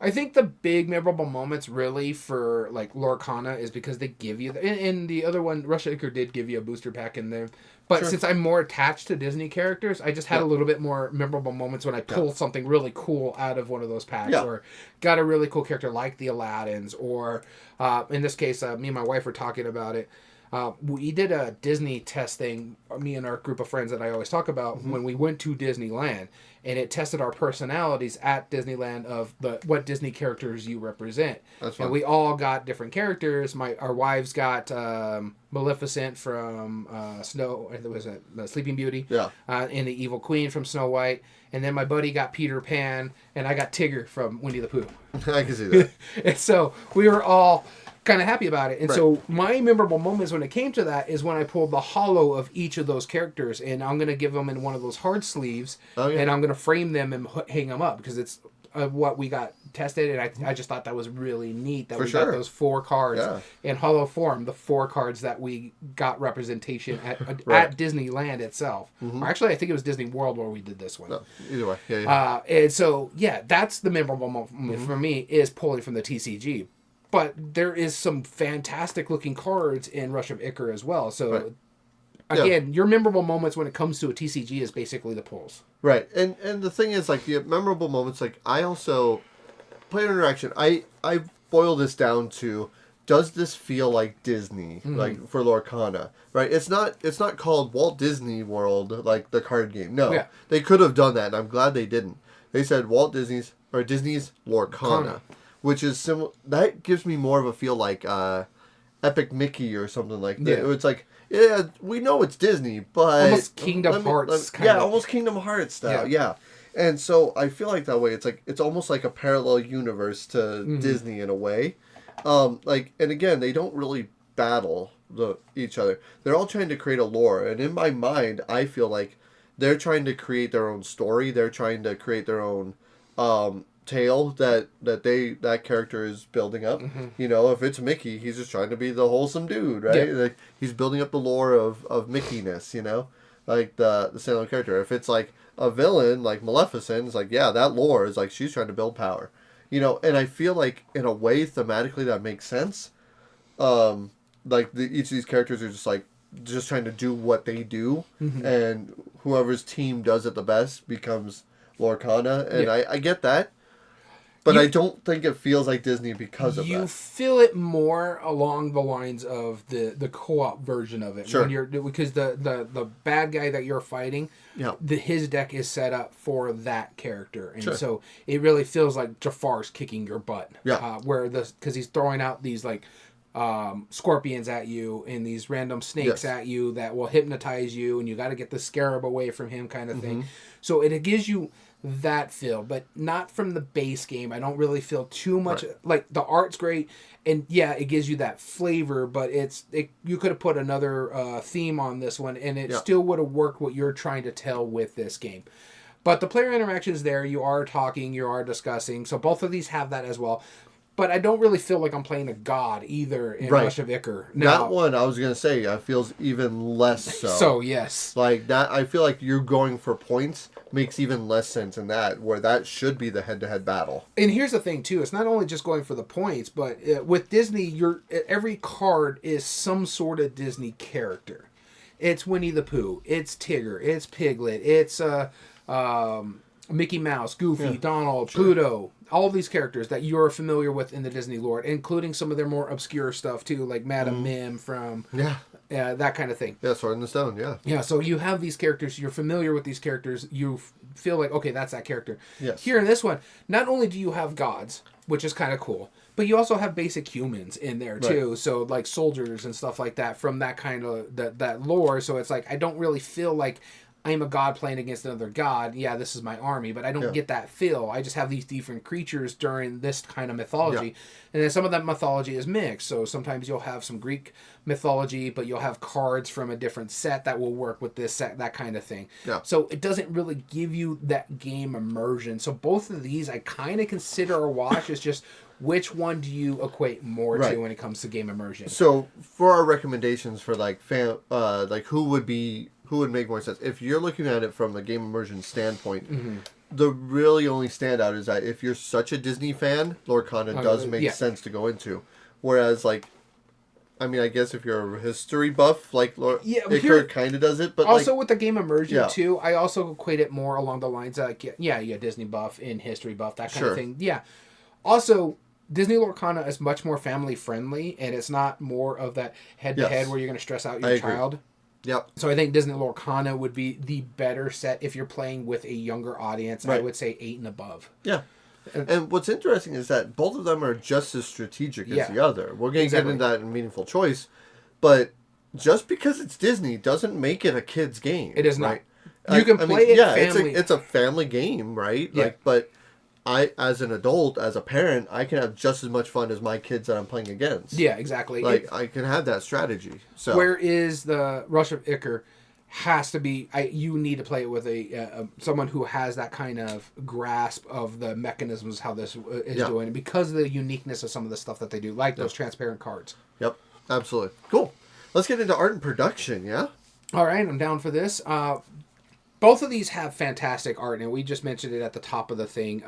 Speaker 2: I think the big memorable moments really for like Lorcana is because they give you and the other one, Russia Ikkor, did give you a booster pack in there. But since I'm more attached to Disney characters, I just had a little bit more memorable moments when I pulled something really cool out of one of those packs, or got a really cool character like the Aladdins, or in this case, me and my wife were talking about it. We did a Disney test thing, me and our group of friends that I always talk about, when we went to Disneyland, and it tested our personalities at Disneyland of what Disney characters you represent.
Speaker 1: That's fun.
Speaker 2: And we all got different characters. Our wives got Maleficent from Sleeping Beauty, and the Evil Queen from Snow White. And then my buddy got Peter Pan, and I got Tigger from Winnie the Pooh.
Speaker 1: I can see that.
Speaker 2: And so we were all kind of happy about it. And so my memorable moments when it came to that is when I pulled the holo of each of those characters, and I'm going to give them in one of those hard sleeves, and I'm going to frame them and hang them up, because it's what we got tested, and I just thought that was really neat that got those 4 cards in holo form, the 4 cards that we got representation at Disneyland itself. Or actually, I think it was Disney World where we did this one.
Speaker 1: No, either way.
Speaker 2: And so, that's the memorable moment for me, is pulling from the TCG. But there is some fantastic looking cards in Rush of Ikkor as well. So, again, your memorable moments when it comes to a TCG is basically the pulls. Right.
Speaker 1: And the thing is, like, the memorable moments, like, I also... Player interaction, I boil this down to, does this feel like Disney, like, for Lorcana? Right? It's not called Walt Disney World, like the card game. No. Yeah. They could have done that, and I'm glad they didn't. They said Disney's Lorcana. Which is similar. That gives me more of a feel like Epic Mickey or something like that. It's like, we know it's Disney, but
Speaker 2: almost Kingdom Hearts.
Speaker 1: Almost Kingdom Hearts style. Yeah. And so I feel like that way. It's like it's almost like a parallel universe to Disney in a way. And again, they don't really battle each other. They're all trying to create a lore, and in my mind, I feel like they're trying to create their own story. They're trying to create their own tale that character is building up. You know, if it's Mickey, he's just trying to be the wholesome dude, right? Like, he's building up the lore of Mickey-ness, you know, like the standalone character. If it's like a villain like Maleficent, it's like, that lore is like she's trying to build power, you know. And I feel like in a way thematically that makes sense. Like each of these characters are just trying to do what they do, and whoever's team does it the best becomes Lorcana, and I get that. But I don't think it feels like Disney because of that.
Speaker 2: You feel it more along the lines of the co-op version of it.
Speaker 1: Sure.
Speaker 2: Because the bad guy that you're fighting, his deck is set up for that character. And so it really feels like Jafar's kicking your butt.
Speaker 1: Yeah.
Speaker 2: Because he's throwing out these like scorpions at you and these random snakes at you that will hypnotize you, and you got to get the scarab away from him kind of thing. So it gives you that feel, but not from the base game. I don't really feel too much like the art's great, and it gives you that flavor, but you could have put another theme on this one, and it still would have worked what you're trying to tell with this game. But the player interaction is there. You are talking, you are discussing, so both of these have that as well. But I don't really feel like I'm playing a god either in Rush of Ikkor. Now,
Speaker 1: that one, I was going to say, feels even less so.
Speaker 2: So, yes.
Speaker 1: Like, that, I feel like you're going for points makes even less sense in that, where that should be the head-to-head battle.
Speaker 2: And here's the thing, too. It's not only just going for the points, but with Disney, every card is some sort of Disney character. It's Winnie the Pooh. It's Tigger. It's Piglet. It's Mickey Mouse, Goofy, Donald, Pluto. All these characters that you're familiar with in the Disney lore, including some of their more obscure stuff too, like Madame Mim from that kind of thing.
Speaker 1: Yeah, Sword in the Stone, yeah.
Speaker 2: Yeah, so you have these characters, you're familiar with these characters, you feel like, okay, that's that character.
Speaker 1: Yes.
Speaker 2: Here in this one, not only do you have gods, which is kind of cool, but you also have basic humans in there too. Right. So like soldiers and stuff like that from that kind of that lore. So it's like I don't really feel like I'm a god playing against another god. Yeah, this is my army, but I don't get that feel. I just have these different creatures during this kind of mythology. And then some of that mythology is mixed. So sometimes you'll have some Greek mythology, but you'll have cards from a different set that will work with this set, that kind of thing. Yeah. So it doesn't really give you that game immersion. So both of these I kind of consider a wash. It's just which one do you equate more to when it comes to game immersion?
Speaker 1: So for our recommendations for like who would make more sense? If you're looking at it from a game immersion standpoint, the really only standout is that if you're such a Disney fan, Lorcana does make sense to go into. Whereas, like, I mean, I guess if you're a history buff, like Ikkor kind of does it, but
Speaker 2: also with the game immersion too, I also equate it more along the lines of Disney buff in history buff, that kind of thing. Yeah. Also, Disney Lorcana is much more family friendly, and it's not more of that head to head where you're going to stress out your child.
Speaker 1: Yep.
Speaker 2: So I think Disney Lorcana would be the better set if you're playing with a younger audience. Right. I would say 8 and above.
Speaker 1: Yeah. And what's interesting is that both of them are just as strategic as the other. We're going to get into that in Meaningful Choice, but just because it's Disney doesn't make it a kid's game.
Speaker 2: It is not. You can play it family.
Speaker 1: It's a family game, right?
Speaker 2: Yeah.
Speaker 1: Like, but I, as an adult, as a parent, I can have just as much fun as my kids that I'm playing against.
Speaker 2: Yeah, exactly.
Speaker 1: Like, I can have that strategy. So
Speaker 2: where is the Rush of Ikkor? Has to be. You need to play it with someone who has that kind of grasp of the mechanisms how this is doing, because of the uniqueness of some of the stuff that they do, like those transparent cards.
Speaker 1: Yep, absolutely. Cool. Let's get into art and production. Yeah.
Speaker 2: All right, I'm down for this. Both of these have fantastic art, and we just mentioned it at the top of the thing.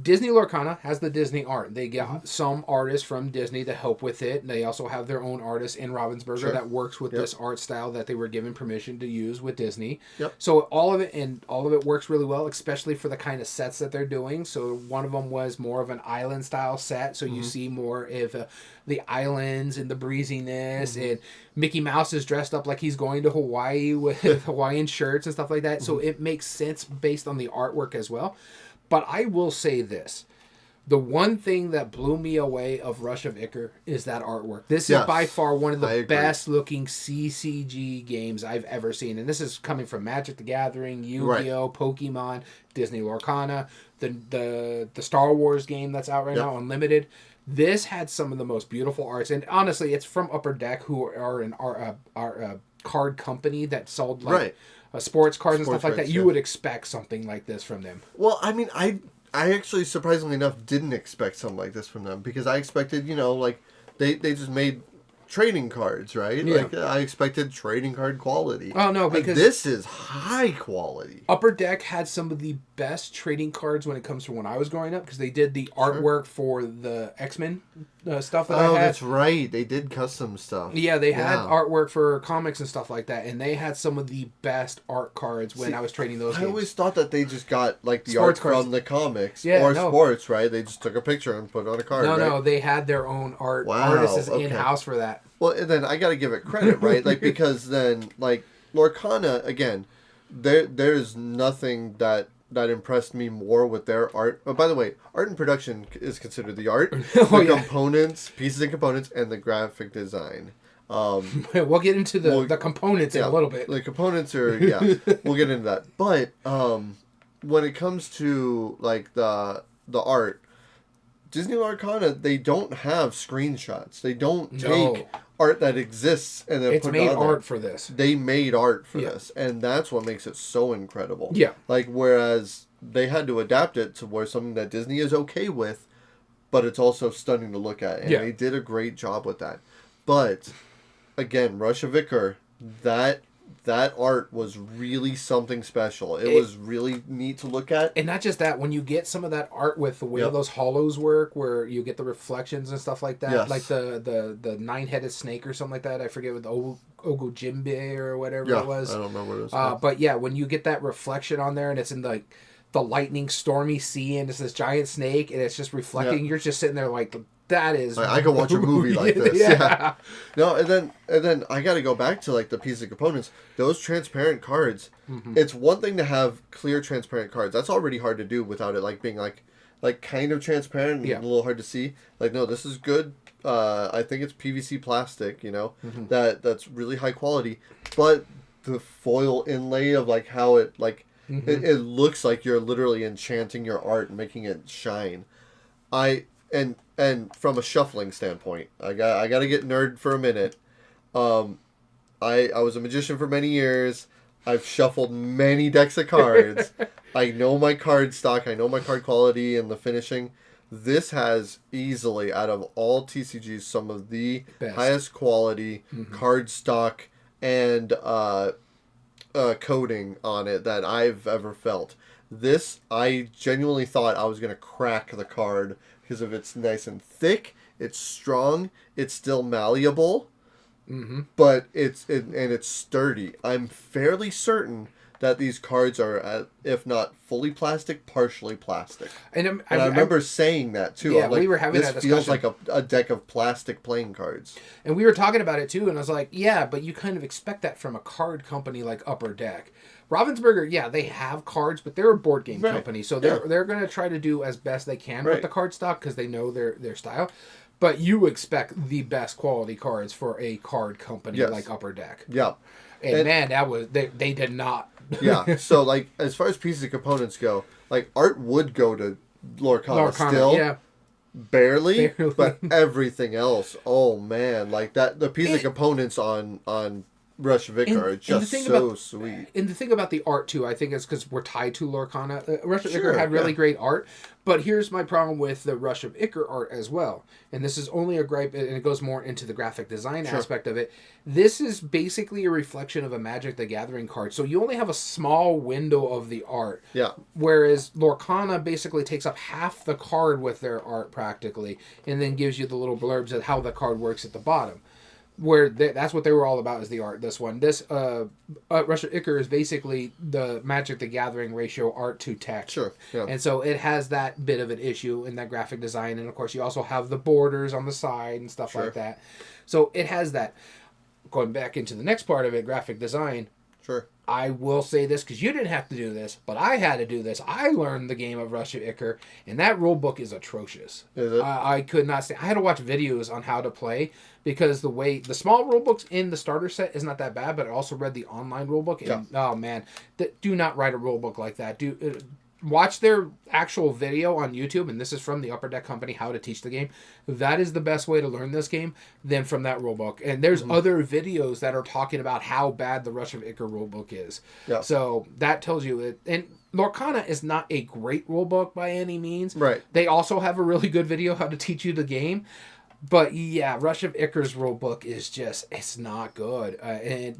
Speaker 2: Disney Lorcana has the Disney art. They get some artists from Disney to help with it. They also have their own artist in Ravensburger that works with this art style that they were given permission to use with Disney. Yep. So all of it works really well, especially for the kind of sets that they're doing. So one of them was more of an island style set, so you see more of the islands and the breeziness, and Mickey Mouse is dressed up like he's going to Hawaii with Hawaiian shirts and stuff like that. So it makes sense based on the artwork as well. But I will say this. The one thing that blew me away of Rush of Ikkor is that artwork. This is by far one of the best looking CCG games I've ever seen. And this is coming from Magic the Gathering, Yu-Gi-Oh!, Pokemon, Disney Lorcana, the Star Wars game that's out right now, Unlimited. This had some of the most beautiful arts. and honestly, it's from Upper Deck, who are our card company that sold sports cards and stuff like that. You would expect something like this from them.
Speaker 1: Well, I mean, I actually, surprisingly enough, didn't expect something like this from them, because I expected, they just made trading cards, right? Yeah. Like, I expected trading card quality.
Speaker 2: Oh, no, because
Speaker 1: this is high quality.
Speaker 2: Upper Deck had some of the best trading cards when it comes to when I was growing up, because they did the artwork for the X-Men stuff that I had. Oh,
Speaker 1: that's right. They did custom stuff.
Speaker 2: Yeah, they had artwork for comics and stuff like that, and they had some of the best art cards when I was trading those games.
Speaker 1: I always thought that they just got, like, the sports art cards from the comics sports, right? They just took a picture and put it on a card,
Speaker 2: No, they had their own artists in-house for that.
Speaker 1: Well, and then I got to give it credit, right? Like, because then, like, Lorcana, again, there's nothing that impressed me more with their art. Oh, by the way, art and production is considered the art, components, pieces and components, and the graphic design.
Speaker 2: We'll get into the components in a little bit.
Speaker 1: The components are, we'll get into that. But when it comes to, like, the art, Disney Lorcana, they don't have screenshots. They don't take art that exists and then put it on there. It's made art
Speaker 2: for this.
Speaker 1: They made art for this, and that's what makes it so incredible.
Speaker 2: Yeah.
Speaker 1: Like, whereas they had to adapt it to where something that Disney is okay with, but it's also stunning to look at, and they did a great job with that. But, again, Rush of Ikkor, that art was really something special. It was really neat to look at.
Speaker 2: And not just that, when you get some of that art with the way those hollows work, where you get the reflections and stuff like that, like the 9-headed snake or something like that. I forget what the Ogujimbe or whatever it was.
Speaker 1: I don't remember what it was.
Speaker 2: But yeah, when you get that reflection on there and it's in the lightning stormy sea and it's this giant snake and it's just reflecting, you're just sitting there like, that is...
Speaker 1: I could watch a movie like this. Yeah. No, and then I got to go back to like the piece of components. Those transparent cards. It's one thing to have clear transparent cards. That's already hard to do without it like being like kind of transparent and a little hard to see. Like, no, this is good. I think it's PVC plastic, you know, that's really high quality. But the foil inlay of like how it like it looks like you're literally enchanting your art and making it shine. And from a shuffling standpoint, I got to get nerd for a minute. I was a magician for many years. I've shuffled many decks of cards. I know my card stock. I know my card quality and the finishing. This has easily, out of all TCGs, some of the highest quality card stock and coating on it that I've ever felt. This, I genuinely thought I was going to crack the card because of it's nice and thick, it's strong, it's still malleable, but it's sturdy. I'm fairly certain that these cards are, if not fully plastic, partially plastic. And I remember saying that too.
Speaker 2: Yeah, we were having that discussion.
Speaker 1: This feels like a deck of plastic playing cards.
Speaker 2: And we were talking about it too, and I was like, yeah, but you kind of expect that from a card company like Upper Deck. Ravensburger, yeah, they have cards, but they're a board game company, so they're going to try to do as best they can with the card stock because they know their style. But you expect the best quality cards for a card company like Upper Deck.
Speaker 1: Yeah.
Speaker 2: And man, that was they did not.
Speaker 1: Yeah. So like as far as pieces of components go, like art would go to Lorcana still. Yeah. Barely, but everything else, oh man, like that the piece of components on Rush of Ikkor are just so sweet.
Speaker 2: And the thing about the art, too, I think is because we're tied to Lorcana. Rush of Ikkor had really great art, but here's my problem with the Rush of Ikkor art as well. And this is only a gripe, and it goes more into the graphic design aspect of it. This is basically a reflection of a Magic the Gathering card. So you only have a small window of the art.
Speaker 1: Yeah.
Speaker 2: Whereas Lorcana basically takes up half the card with their art, practically, and then gives you the little blurbs of how the card works at the bottom. Where that's what they were all about is the art. This Rush of Ikkor is basically the Magic the Gathering ratio art to text.
Speaker 1: Sure. Yeah.
Speaker 2: And so it has that bit of an issue in that graphic design, and of course you also have the borders on the side and stuff like that. So it has that. Going back into the next part of it, graphic design.
Speaker 1: Sure.
Speaker 2: I will say this because you didn't have to do this, but I had to do this. I learned the game of Rush of Ikkor, and that rule book is atrocious.
Speaker 1: Is it?
Speaker 2: I could not say. I had to watch videos on how to play because the small rule books in the starter set is not that bad, but I also read the online rule book, and oh man, do not write a rule book like that. Watch their actual video on YouTube, and this is from the Upper Deck Company, How to Teach the Game. That is the best way to learn this game than from that rulebook. And there's other videos that are talking about how bad the Rush of Ikkor rulebook is. Yeah. So that tells you it. And Lorcana is not a great rulebook by any means.
Speaker 1: Right.
Speaker 2: They also have a really good video how to teach you the game. But yeah, Rush of Ikkor's rulebook is just, it's not good.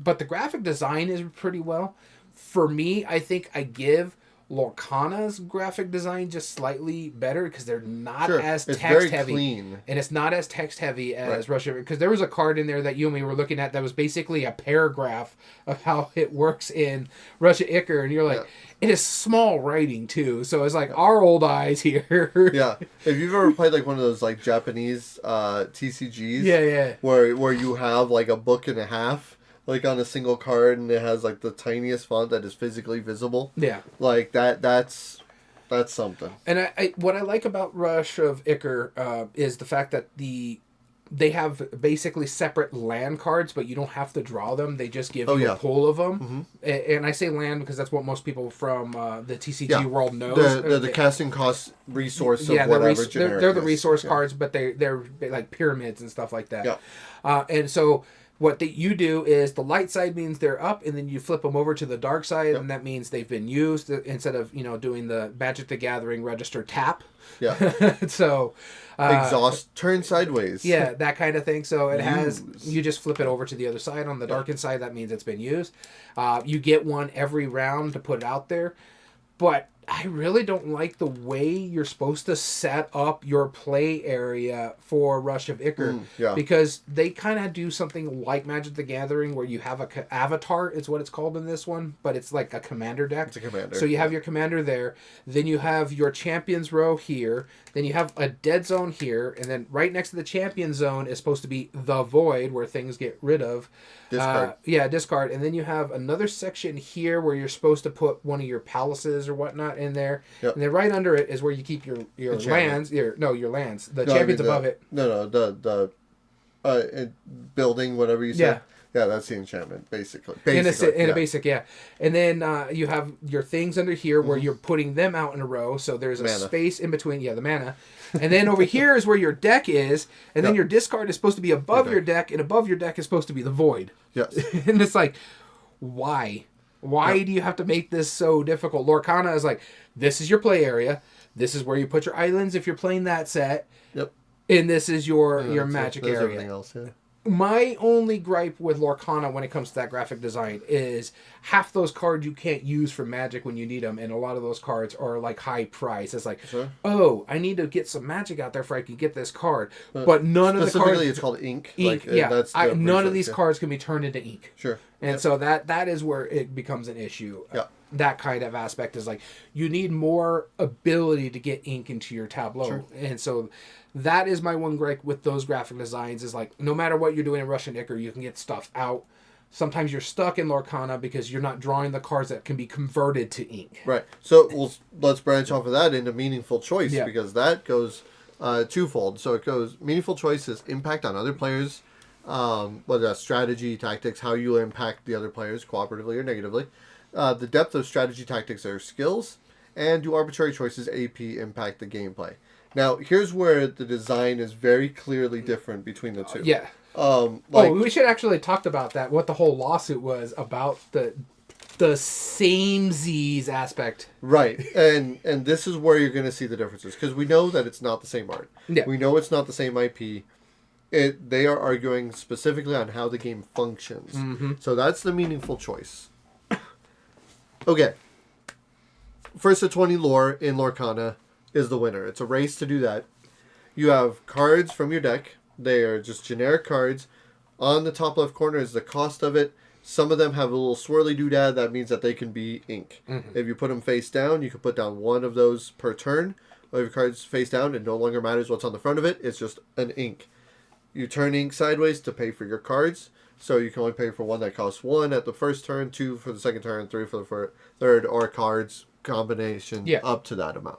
Speaker 2: But the graphic design is pretty well. For me, I think I give Lorcana's graphic design just slightly better because they're not as text
Speaker 1: very
Speaker 2: heavy,
Speaker 1: clean.
Speaker 2: And it's not as text heavy as Rush of Ikkor. Because there was a card in there that you and me were looking at that was basically a paragraph of how it works in Rush of Ikkor, and you're like, it is small writing too. So it's like our old eyes here.
Speaker 1: Yeah, if you've ever played like one of those like Japanese TCGs, where you have like a book and a half. Like on a single card, and it has like the tiniest font that is physically visible. Yeah, like that's something.
Speaker 2: And I what I like about Rush of Ikkor is the fact that they have basically separate land cards, but you don't have to draw them. They just give you a pool of them. And I say land because that's what most people from the TCG world knows.
Speaker 1: The casting cost resource of whatever generic
Speaker 2: they're the resource cards, but they're like pyramids and stuff like that. Yeah. And so what you do is the light side means they're up, and then you flip them over to the dark side, and that means they've been used instead of doing the Magic the Gathering register tap. Yeah. So
Speaker 1: exhaust turn sideways.
Speaker 2: Yeah, that kind of thing. So it has you just flip it over to the other side. On the darkened side, that means it's been used. You get one every round to put it out there. But I really don't like the way you're supposed to set up your play area for Rush of Ikkor.
Speaker 1: Yeah.
Speaker 2: Because they kind of do something like Magic the Gathering where you have a avatar, is what it's called in this one, but it's like a commander deck.
Speaker 1: It's a commander.
Speaker 2: So you have your commander there, then you have your champions row here, then you have a dead zone here, and then right next to the champion zone is supposed to be the void where things get rid of.
Speaker 1: Discard.
Speaker 2: Discard. And then you have another section here where you're supposed to put one of your palaces or whatnot in there.
Speaker 1: Yep.
Speaker 2: And then right under it is where you keep your lands. Your lands. The champions above it.
Speaker 1: No, the building, whatever you said. Yeah, that's the enchantment, basically.
Speaker 2: In a basic, yeah. And then you have your things under here where you're putting them out in a row. So there's a space in between. Yeah, the mana. And then over here is where your deck is. And then your discard is supposed to be above your deck. And above your deck is supposed to be the void.
Speaker 1: Yes.
Speaker 2: And it's like, why? Why do you have to make this so difficult? Lorcana is like, this is your play area. This is where you put your islands if you're playing that set.
Speaker 1: Yep.
Speaker 2: And this is your magic area.
Speaker 1: Everything else, yeah.
Speaker 2: My only gripe with Lorcana when it comes to that graphic design is half those cards you can't use for Magic when you need them, and a lot of those cards are like high price. It's like, oh, I need to get some Magic out there for I can get this card, but none of the cards.
Speaker 1: Specifically, it's called ink.
Speaker 2: None of these cards can be turned into ink.
Speaker 1: Sure.
Speaker 2: And so that is where it becomes an issue.
Speaker 1: Yeah.
Speaker 2: That kind of aspect is like you need more ability to get ink into your tableau, and so. That is my one gripe with those graphic designs is like, no matter what you're doing in Rush and Ikkor, you can get stuff out. Sometimes you're stuck in Lorcana because you're not drawing the cards that can be converted to ink.
Speaker 1: Right. So let's branch off of that into meaningful choice because that goes twofold. So it goes, meaningful choice is impact on other players, whether that's strategy, tactics, how you impact the other players cooperatively or negatively. The depth of strategy, tactics, or skills, and do arbitrary choices, AP, impact the gameplay. Now, here's where the design is very clearly different between the two.
Speaker 2: Yeah. We should actually talked about that, what the whole lawsuit was about the samesies aspect.
Speaker 1: Right. And this is where you're going to see the differences, because we know that it's not the same art.
Speaker 2: Yeah.
Speaker 1: We know it's not the same IP. They are arguing specifically on how the game functions.
Speaker 2: Mm-hmm.
Speaker 1: So that's the meaningful choice. Okay. First to 20 lore in Lorcana is the winner. It's a race to do that. You have cards from your deck. They are just generic cards. On the top left corner is the cost of it. Some of them have a little swirly doodad. That means that they can be ink. Mm-hmm. If you put them face down, you can put down one of those per turn. Or if your card's face down, it no longer matters what's on the front of it. It's just an ink. You turn ink sideways to pay for your cards. So you can only pay for one that costs 1 at the first turn, 2 for the second turn, 3 for the third, or cards combination up to that amount.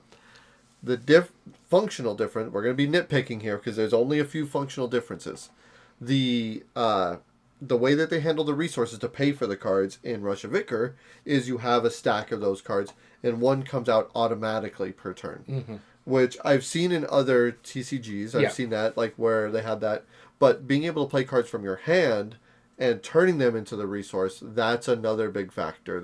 Speaker 1: The functional difference, we're going to be nitpicking here because there's only a few functional differences. The way that they handle the resources to pay for the cards in Rush of Ikkor is you have a stack of those cards and one comes out automatically per turn. Mm-hmm. Which I've seen in other TCGs. I've seen that, like where they had that. But being able to play cards from your hand and turning them into the resource, that's another big factor.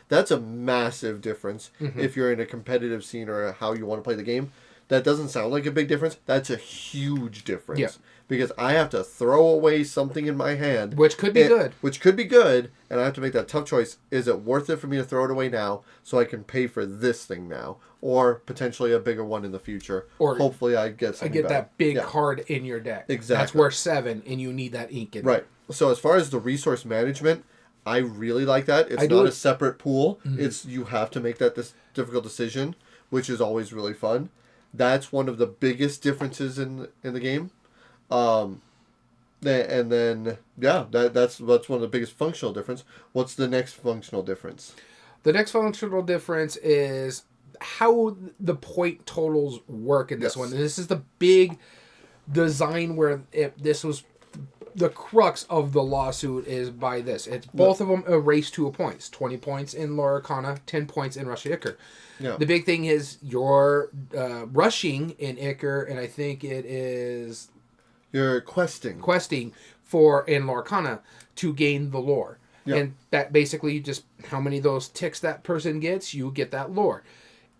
Speaker 1: That's a massive difference if you're in a competitive scene or how you want to play the game. That doesn't sound like a big difference. That's a huge difference. Because I have to throw away something in my hand.
Speaker 2: Which could be good.
Speaker 1: Which could be good, and I have to make that tough choice. Is it worth it for me to throw it away now so I can pay for this thing now? Or potentially a bigger one in the future. Or hopefully I get something
Speaker 2: that big card in your deck.
Speaker 1: Exactly.
Speaker 2: That's worth 7, and you need that ink in
Speaker 1: Right. So as far as the resource management, I really like that. It's not a separate pool. Mm-hmm. It's you have to make that difficult decision, which is always really fun. That's one of the biggest differences in the game. And then that's one of the biggest functional difference. What's the next functional difference?
Speaker 2: The next functional difference is how the point totals work in this one. And this is the big design where this was the crux of the lawsuit is by this. It's both of them a race to a points. 20 points in Lorcana, 10 points in Rush of Ikkor. Yeah. The big thing is you're rushing in Ikkor, and I think it is...
Speaker 1: You're questing
Speaker 2: for in Lorcana to gain the lore. Yep. And that basically just how many of those ticks that person gets, you get that lore.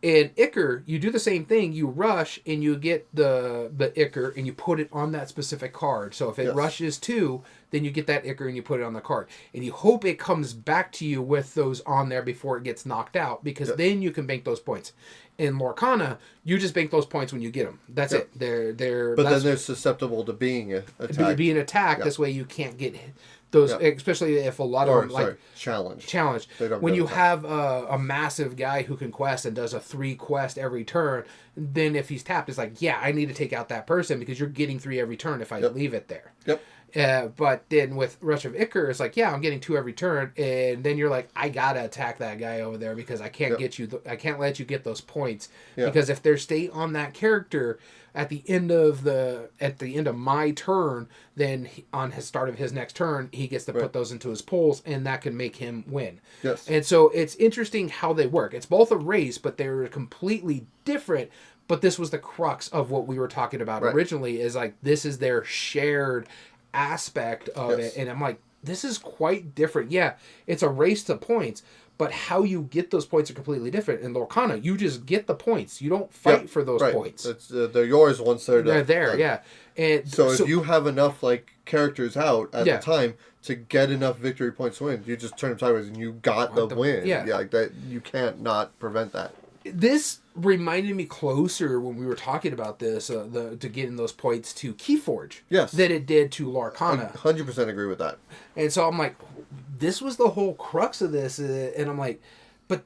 Speaker 2: In Ikkor, you do the same thing. You rush and you get the Ikkor and you put it on that specific card. So if it rushes 2, then you get that Ikkor and you put it on the card. And you hope it comes back to you with those on there before it gets knocked out, because then you can bank those points. In Lorcana, you just bank those points when you get them. That's it. They're
Speaker 1: But then they're susceptible to being attacked.
Speaker 2: Being attacked. This way you can't get those, especially if a lot of them challenged. When you have a massive guy who can quest and does a 3 quest every turn, then if he's tapped, it's like, I need to take out that person because you're getting 3 every turn if I leave it there. But then with Rush of Ikkor, it's like, I'm getting 2 every turn, and then you're like, I gotta attack that guy over there because I can't get you. I can't let you get those points because if they stay on that character at the end of my turn, then on his start of his next turn, he gets to put those into his pulls, and that can make him win. And so it's interesting how they work. It's both a race, but they're completely different. But this was the crux of what we were talking about originally. Is like, this is their shared aspect of it, and I'm like, this is quite different. It's a race to points, but how you get those points are completely different. In Lorcana, you just get the points. You don't fight for those points.
Speaker 1: It's, they're yours once they're
Speaker 2: there. And
Speaker 1: so if you have enough characters out at the time to get enough victory points to win, you just turn them sideways and you got the win. That you can't not prevent that.
Speaker 2: This reminded me closer when we were talking about this, to getting those points to Keyforge. Than it did to Lorcana.
Speaker 1: 100% agree with that.
Speaker 2: And so I'm like, this was the whole crux of this. And I'm like, but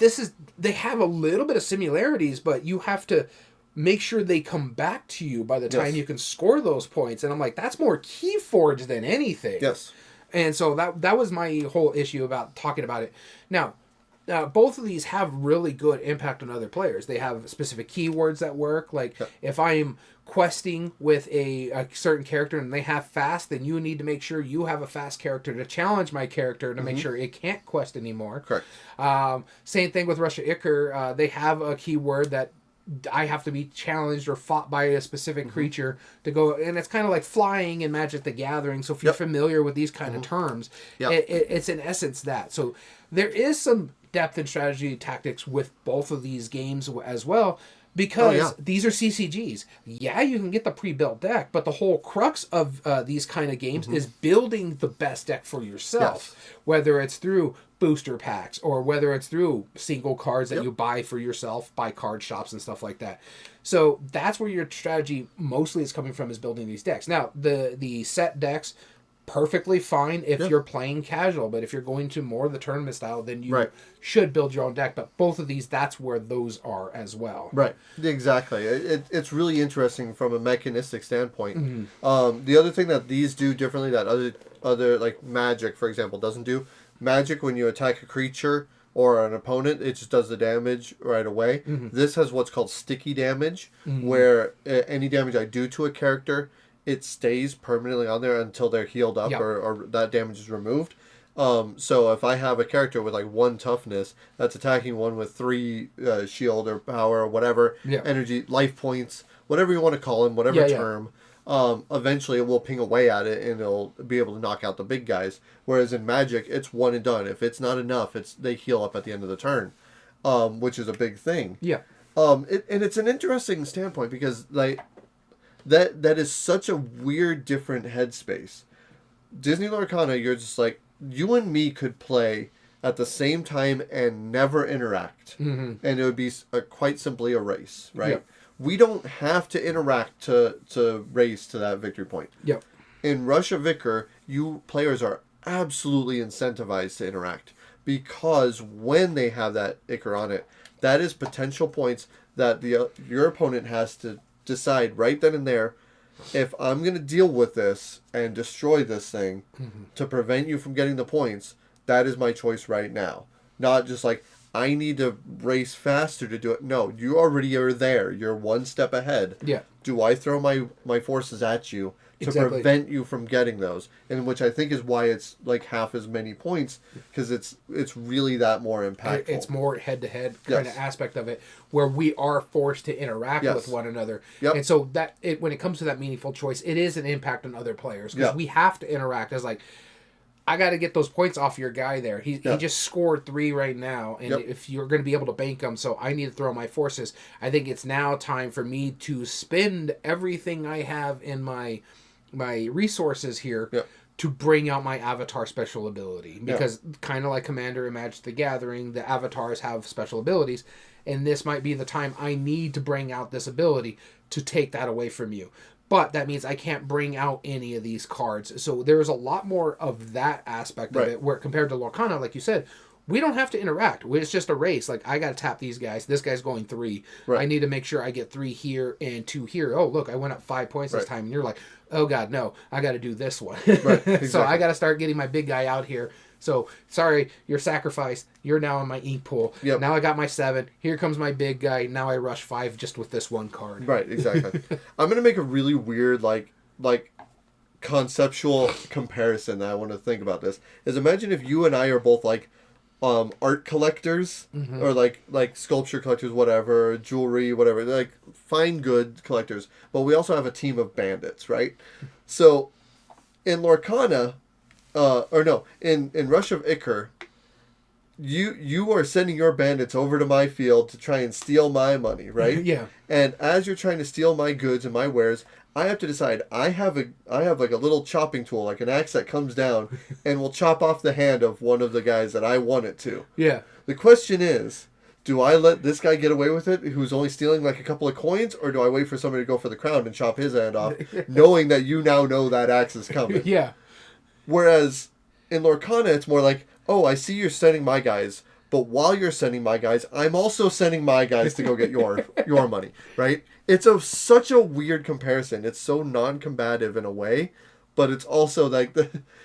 Speaker 2: they have a little bit of similarities, but you have to make sure they come back to you by the time you can score those points. And I'm like, that's more Keyforge than anything. And so that was my whole issue about talking about it. Now, both of these have really good impact on other players. They have specific keywords that work. Like, if I am questing with a certain character and they have fast, then you need to make sure you have a fast character to challenge my character to make sure it can't quest anymore. Same thing with Rush of Ikkor. They have a keyword that I have to be challenged or fought by a specific creature to go, and it's kind of like flying in Magic the Gathering. So if you're familiar with these kind of terms, it's in essence that. So there is some depth and strategy tactics with both of these games as well, because these are CCGs. You can get the pre-built deck, but the whole crux of these kind of games is building the best deck for yourself, whether it's through booster packs or whether it's through single cards that you buy for yourself, buy card shops and stuff like that. So that's where your strategy mostly is coming from, is building these decks. Now, the set decks, perfectly fine if you're playing casual, but if you're going to more of the tournament style, then you should build your own deck. But both of these, that's where those are as well.
Speaker 1: Exactly. It's really interesting from a mechanistic standpoint. The other thing that these do differently that other like Magic, for example, doesn't do. Magic, when you attack a creature or an opponent, it just does the damage right away. This has what's called sticky damage, where any damage I do to a character, it stays permanently on there until they're healed up or that damage is removed. So if I have a character with 1 toughness that's attacking one with 3 shield or power or whatever, energy, life points, whatever you want to call them, whatever term, eventually it will ping away at it and it'll be able to knock out the big guys. Whereas in Magic, it's one and done. If it's not enough, they heal up at the end of the turn, which is a big thing. And it's an interesting standpoint because that is such a weird, different headspace. Disney Lorcana, you're just like, you and me could play at the same time and never interact. And it would be quite simply a race, right? We don't have to interact to race to that victory point. In Rush of Ikkor, you players are absolutely incentivized to interact, because when they have that Ikkor on it, that is potential points that your opponent has to decide right then and there, if I'm going to deal with this and destroy this thing to prevent you from getting the points, that is my choice right now. Not just like, I need to race faster to do it. No, you already are there. You're one step ahead. Do I throw my forces at you to prevent you from getting those? And which I think is why it's half as many points, because it's really that more impactful.
Speaker 2: It's more head-to-head kind of aspect of it, where we are forced to interact with one another. And so when it comes to that meaningful choice, it is an impact on other players, because we have to interact as I got to get those points off your guy there. He just scored 3 right now, and if you're going to be able to bank them, so I need to throw my forces. I think it's now time for me to spend everything I have in my resources here to bring out my avatar special ability. Because kind of like Commander and Magic the Gathering, the avatars have special abilities, and this might be the time I need to bring out this ability to take that away from you. But that means I can't bring out any of these cards. So there's a lot more of that aspect of it, where compared to Lorcana, like you said, we don't have to interact. It's just a race. Like, I got to tap these guys. This guy's going 3. Right. I need to make sure I get 3 here and 2 here. Oh, look, I went up 5 points this time. And you're like, oh, God, no. I got to do this one. Exactly. So I got to start getting my big guy out here. So, sorry, you're sacrificed. You're now in my ink pool. Yep. Now I got my 7. Here comes my big guy. Now I rush 5 just with this one card.
Speaker 1: Right, exactly. I'm going to make a really weird, like conceptual comparison that I want to think about this. Is imagine if you and I are both, like, art collectors, or like sculpture collectors, whatever, jewelry, whatever, like fine good collectors, but we also have a team of bandits, right? So in Lorcana, in Rush of Ikkor, you are sending your bandits over to my field to try and steal my money, right?
Speaker 2: Yeah.
Speaker 1: And as you're trying to steal my goods and my wares, I have to decide. I have like a little chopping tool, like an axe that comes down and will chop off the hand of one of the guys that I want it to.
Speaker 2: Yeah.
Speaker 1: The question is, do I let this guy get away with it, who's only stealing like a couple of coins, or do I wait for somebody to go for the crown and chop his hand off, knowing that you now know that axe is coming?
Speaker 2: Yeah.
Speaker 1: Whereas in Lorcana, it's more like, oh, I see you're sending my guys, but while you're sending my guys, I'm also sending my guys to go get your money, right? It's such a weird comparison. It's so non-combative in a way, but it's also like,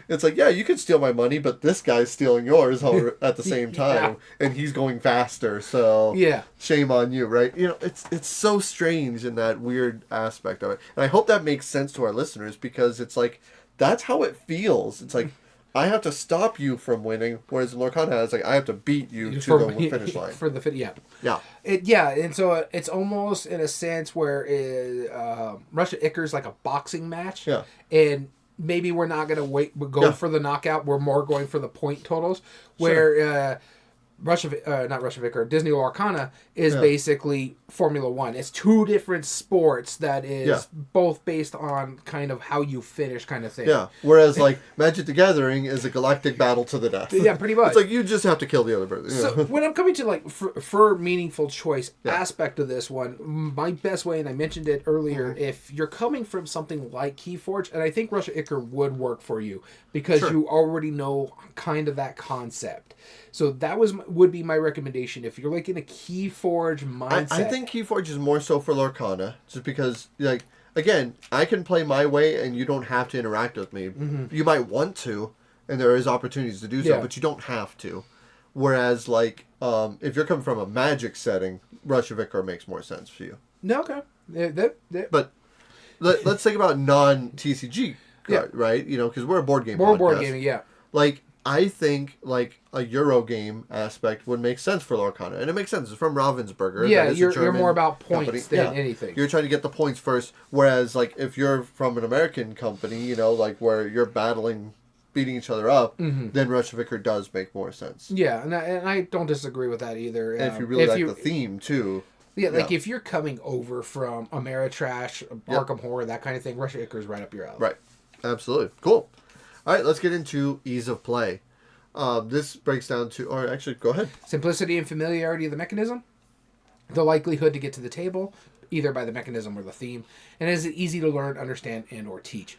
Speaker 1: it's like, yeah, you can steal my money, but this guy's stealing yours at the same time, and he's going faster, so shame on you, right? You know, it's so strange in that weird aspect of it. And I hope that makes sense to our listeners, because it's like, that's how it feels. It's like, I have to stop you from winning, whereas in Lorcana, it's like, I have to beat you to the finish line.
Speaker 2: And so it's almost in a sense where Rush of Ikkor is like a boxing match. Yeah. And maybe we're not going to go for the knockout. We're more going for the point totals. Where Disney Lorcana is basically Formula One. It's 2 different sports that is both based on kind of how you finish kind of thing.
Speaker 1: Yeah, whereas like Magic the Gathering is a galactic battle to the death.
Speaker 2: Yeah, pretty much.
Speaker 1: It's like you just have to kill the other person.
Speaker 2: So when I'm coming to like for meaningful choice aspect of this one, my best way, and I mentioned it earlier, if you're coming from something like Keyforge, and I think Rush of Ikkor would work for you because you already know kind of that concept. So that would be my recommendation if you're like in a Keyforge mindset.
Speaker 1: I think Keyforge is more so for Lorcana, just because, like, again, I can play my way and you don't have to interact with me. Mm-hmm. You might want to, and there is opportunities to do so, but you don't have to. Whereas, like, if you're coming from a Magic setting, Rush of Ikkor makes more sense for you.
Speaker 2: No, okay.
Speaker 1: But let's think about non-TCG, right? You know, because we're a board game
Speaker 2: podcast.
Speaker 1: Board
Speaker 2: gaming, yeah.
Speaker 1: Like, I think, like, a Euro game aspect would make sense for Lorcana. And it makes sense. It's from Ravensburger.
Speaker 2: Yeah, you're more about points than anything.
Speaker 1: You're trying to get the points first. Whereas, like, if you're from an American company, you know, like, where you're beating each other up, then Rush of Ikkor does make more sense.
Speaker 2: Yeah, and I don't disagree with that either.
Speaker 1: And if you really like the theme, too.
Speaker 2: Yeah, like, if you're coming over from Ameritrash, Arkham Horror, that kind of thing, Rush of Ikkor is right up your alley.
Speaker 1: Right. Absolutely. Cool. All right, let's get into ease of play. This breaks down to, or actually, go ahead.
Speaker 2: Simplicity and familiarity of the mechanism, the likelihood to get to the table, either by the mechanism or the theme, and is it easy to learn, understand, and or teach.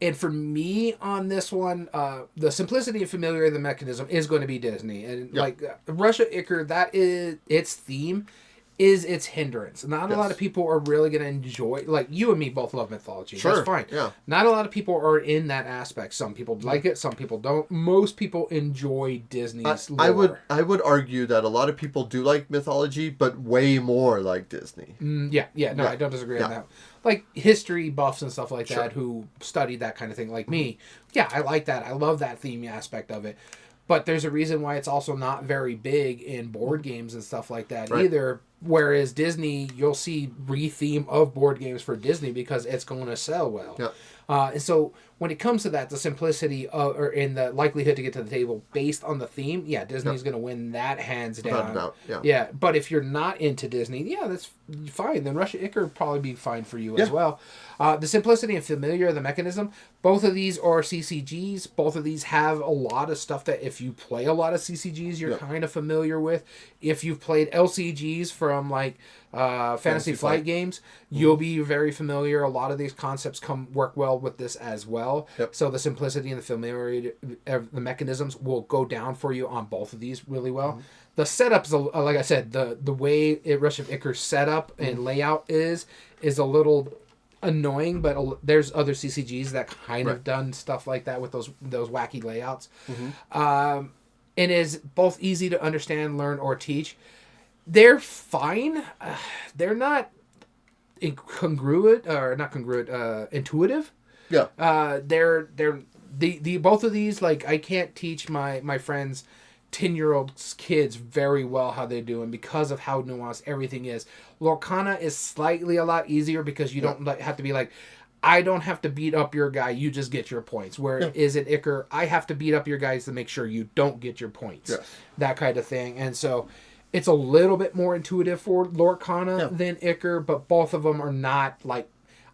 Speaker 2: And for me on this one, the simplicity and familiarity of the mechanism is going to be Disney. And like Rush of Ikkor, that is its theme, is its hindrance. Not a lot of people are really going to enjoy, like you and me both love mythology. Sure. That's fine. Yeah. Not a lot of people are in that aspect. Some people like it, some people don't. Most people enjoy Disney's lore.
Speaker 1: I would argue that a lot of people do like mythology, but way more like Disney.
Speaker 2: I don't disagree on that. Like history buffs and stuff like that who studied that kind of thing like me. Yeah, I like that. I love that theme aspect of it. But there's a reason why it's also not very big in board games and stuff like that either, Whereas Disney, you'll see re-theme of board games for Disney because it's going to sell well.
Speaker 1: Yeah.
Speaker 2: And so when it comes to that, the simplicity of, or in the likelihood to get to the table based on the theme, yeah, Disney's going to win that hands down.
Speaker 1: Without a doubt, yeah.
Speaker 2: Yeah, but if you're not into Disney, yeah, that's fine. Then Rush of Ikkor would probably be fine for you as well. The simplicity and familiar of the mechanism, both of these are CCGs. Both of these have a lot of stuff that if you play a lot of CCGs, you're kind of familiar with. If you've played LCGs from like Fantasy Flight games, you'll be very familiar. A lot of these concepts work well with this as well.
Speaker 1: Yep.
Speaker 2: So the simplicity and the familiarity of the mechanisms will go down for you on both of these really well. The setup's, like I said, the way Rush of Ikkor's setup and layout is a little annoying, but there's other CCGs that kind of done stuff like that with those wacky layouts. It is both easy to understand, learn, or teach. They're fine. They're not intuitive.
Speaker 1: Yeah.
Speaker 2: They're the both of these, like, I can't teach my friends 10-year-old kids very well how they're doing because of how nuanced everything is. Lorcana is slightly a lot easier because you don't have to be like, I don't have to beat up your guy, you just get your points. Where is it Ikkor? I have to beat up your guys to make sure you don't get your points.
Speaker 1: Yes.
Speaker 2: That kind of thing. And so it's a little bit more intuitive for Lorcana than Ikkor, but both of them are not like,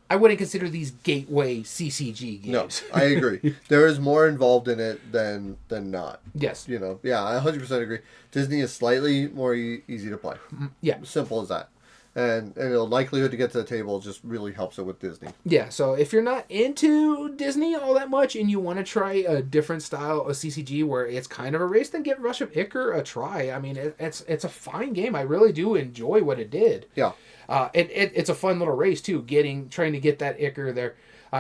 Speaker 2: I wouldn't consider these gateway CCG games.
Speaker 1: No, I agree. There is more involved in it than not.
Speaker 2: Yes.
Speaker 1: You know, yeah, I 100% agree. Disney is slightly more easy to play.
Speaker 2: Yeah.
Speaker 1: Simple as that. And the likelihood to get to the table just really helps it with Disney.
Speaker 2: Yeah, so if you're not into Disney all that much and you want to try a different style of CCG where it's kind of a race, then give Rush of Ikkor a try. I mean, it's a fine game. I really do enjoy what it did.
Speaker 1: Yeah.
Speaker 2: It's a fun little race too, trying to get that Ikkor there.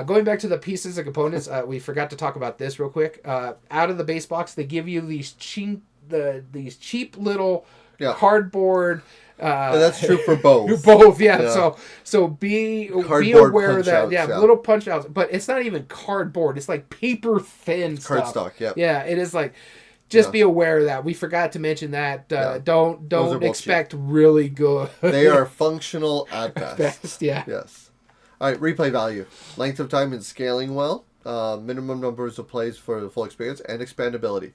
Speaker 2: Going back to the pieces and components, we forgot to talk about this real quick. Out of the base box, they give you these cheap little cardboard.
Speaker 1: And that's true for both.
Speaker 2: Yeah. So be aware of that.
Speaker 1: Yeah,
Speaker 2: little punch outs, but it's not even cardboard. It's like paper thin stuff.
Speaker 1: Cardstock. Yeah.
Speaker 2: Yeah, it is like. Just be aware of that. We forgot to mention that. Don't expect really good.
Speaker 1: They are functional at best.
Speaker 2: Best, yeah.
Speaker 1: Yes. All right, replay value. Length of time and scaling well. Minimum numbers of plays for the full experience and expandability.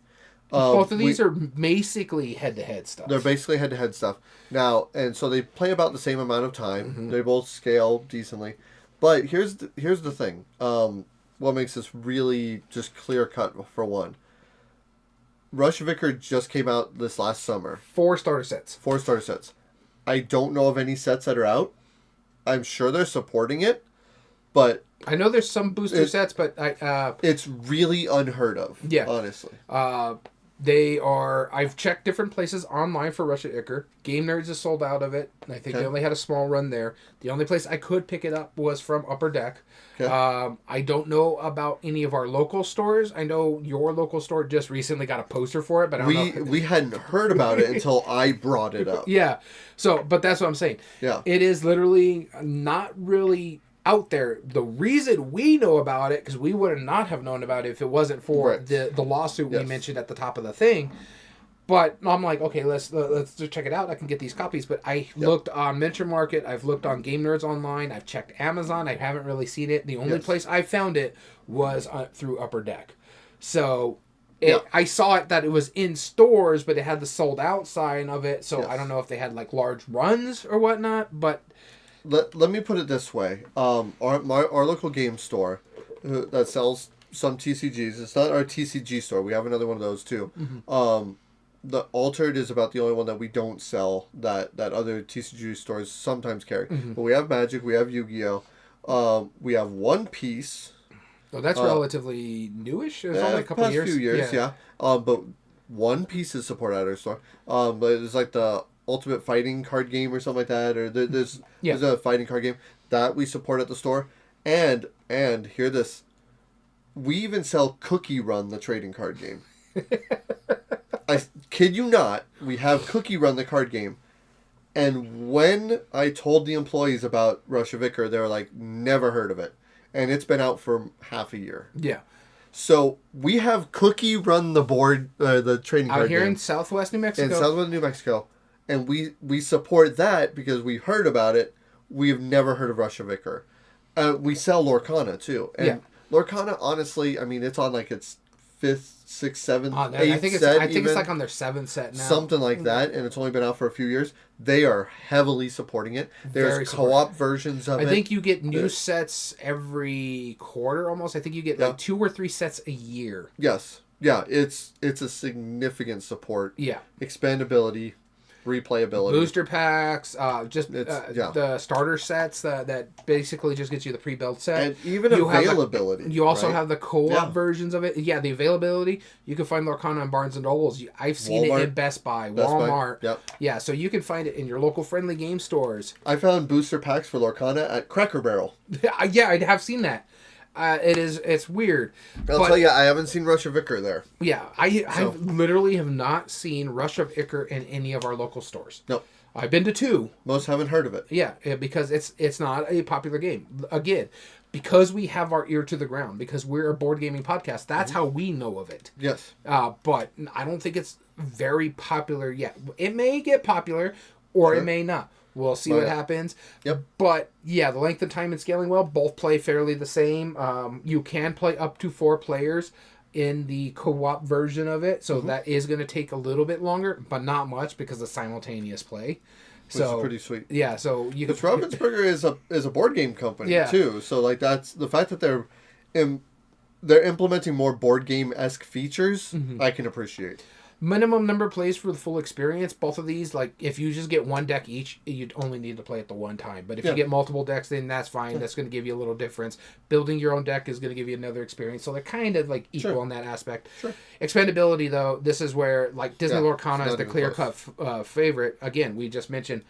Speaker 2: Both of these are basically head-to-head stuff.
Speaker 1: They're basically head-to-head stuff. Now, and so they play about the same amount of time. They both scale decently. But here's the thing. What makes this really just clear-cut for one. Rush of Ikkor just came out this last summer.
Speaker 2: 4 starter sets.
Speaker 1: I don't know of any sets that are out. I'm sure they're supporting it, but
Speaker 2: I know there's some booster sets, but
Speaker 1: it's really unheard of. Yeah, honestly.
Speaker 2: They are. I've checked different places online for Rush of Ikkor. G.A.M.E.R is sold out of it. I think they only had a small run there. The only place I could pick it up was from Upper Deck. Okay. I don't know about any of our local stores. I know your local store just recently got a poster for it, but I don't know.
Speaker 1: We hadn't heard about it until I brought it up.
Speaker 2: Yeah. So, but that's what I'm saying.
Speaker 1: Yeah.
Speaker 2: It is literally not really out there. The reason we know about it, because we would not have known about it if it wasn't for the lawsuit we mentioned at the top of the thing. But I'm like, okay, let's just check it out. I can get these copies. But I looked on Venture Market. I've looked on Game Nerds online. I've checked Amazon. I haven't really seen it. The only place I found it was through Upper Deck. So I saw it that it was in stores, but it had the sold out sign of it. So I don't know if they had like large runs or whatnot. But
Speaker 1: let me put it this way. Our local game store that sells some TCGs. It's not our TCG store. We have another one of those too. The Altered is about the only one that we don't sell that other TCG stores sometimes carry. But we have Magic, we have Yu-Gi-Oh! We have One Piece.
Speaker 2: Oh, that's relatively newish. It's only a couple
Speaker 1: past
Speaker 2: years.
Speaker 1: Few years, yeah. But One Piece is supported at our store. But it's like the Ultimate Fighting card game or something like that. Or there's a fighting card game that we support at the store. And hear this, we even sell Cookie Run, the trading card game. I kid you not, we have Cookie Run, the card game. And when I told the employees about Rush of Ikkor, they were like, never heard of it. And it's been out for half a year.
Speaker 2: Yeah.
Speaker 1: So we have Cookie Run, the board, the trading card game.
Speaker 2: Out here in southwest New Mexico.
Speaker 1: In southwest New Mexico. and we support that because we heard about it. We've never heard of Rush of Ikkor. We sell Lorcana too, and Lorcana, honestly, I mean, it's on like its 5th, 6th, 7th, 8th set.
Speaker 2: I think it's like on their 7th set now,
Speaker 1: something like that, and it's only been out for a few years. They are heavily supporting it. There's co-op versions of it.
Speaker 2: I think you get new sets every quarter almost. I think you get like 2 or 3 sets a year.
Speaker 1: Yes. Yeah, it's a significant support.
Speaker 2: Yeah.
Speaker 1: Expandability, replayability.
Speaker 2: Booster packs, the starter sets that basically just gets you the pre-built set.
Speaker 1: And even availability.
Speaker 2: You also have the co-op versions of it. Yeah, the availability. You can find Lorcana on Barnes & Nobles. I've seen it in Best Buy, Walmart.
Speaker 1: Yep.
Speaker 2: Yeah, so you can find it in your local friendly game stores.
Speaker 1: I found booster packs for Lorcana at Cracker Barrel.
Speaker 2: Yeah, I have seen that. It's weird.
Speaker 1: I'll tell you, I haven't seen Rush of Ikkor there.
Speaker 2: Yeah, I literally have not seen Rush of Ikkor in any of our local stores.
Speaker 1: No.
Speaker 2: I've been to 2.
Speaker 1: Most haven't heard of it.
Speaker 2: Yeah, because it's not a popular game. Again, because we have our ear to the ground, because we're a board gaming podcast, that's how we know of it.
Speaker 1: Yes.
Speaker 2: But I don't think it's very popular yet. It may get popular, or it may not. We'll see what happens.
Speaker 1: Yep.
Speaker 2: But, yeah, the length of time and scaling well, both play fairly the same. You can play up to 4 players in the co-op version of it. So that is going to take a little bit longer, but not much because of simultaneous play.
Speaker 1: Which is pretty sweet.
Speaker 2: Yeah, so you
Speaker 1: can... Ravensburger is a board game company, too. So, like, that's... The fact that they're implementing more board game-esque features, I can appreciate.
Speaker 2: Minimum number of plays for the full experience. Both of these, like, if you just get one deck each, you'd only need to play it the one time. But if you get multiple decks, then that's fine. That's going to give you a little difference. Building your own deck is going to give you another experience. So they're kind of, like, equal in that aspect.
Speaker 1: Sure.
Speaker 2: Expandability, though, this is where, like, Disney Lorcana is the clear-cut favorite. Again, we just mentioned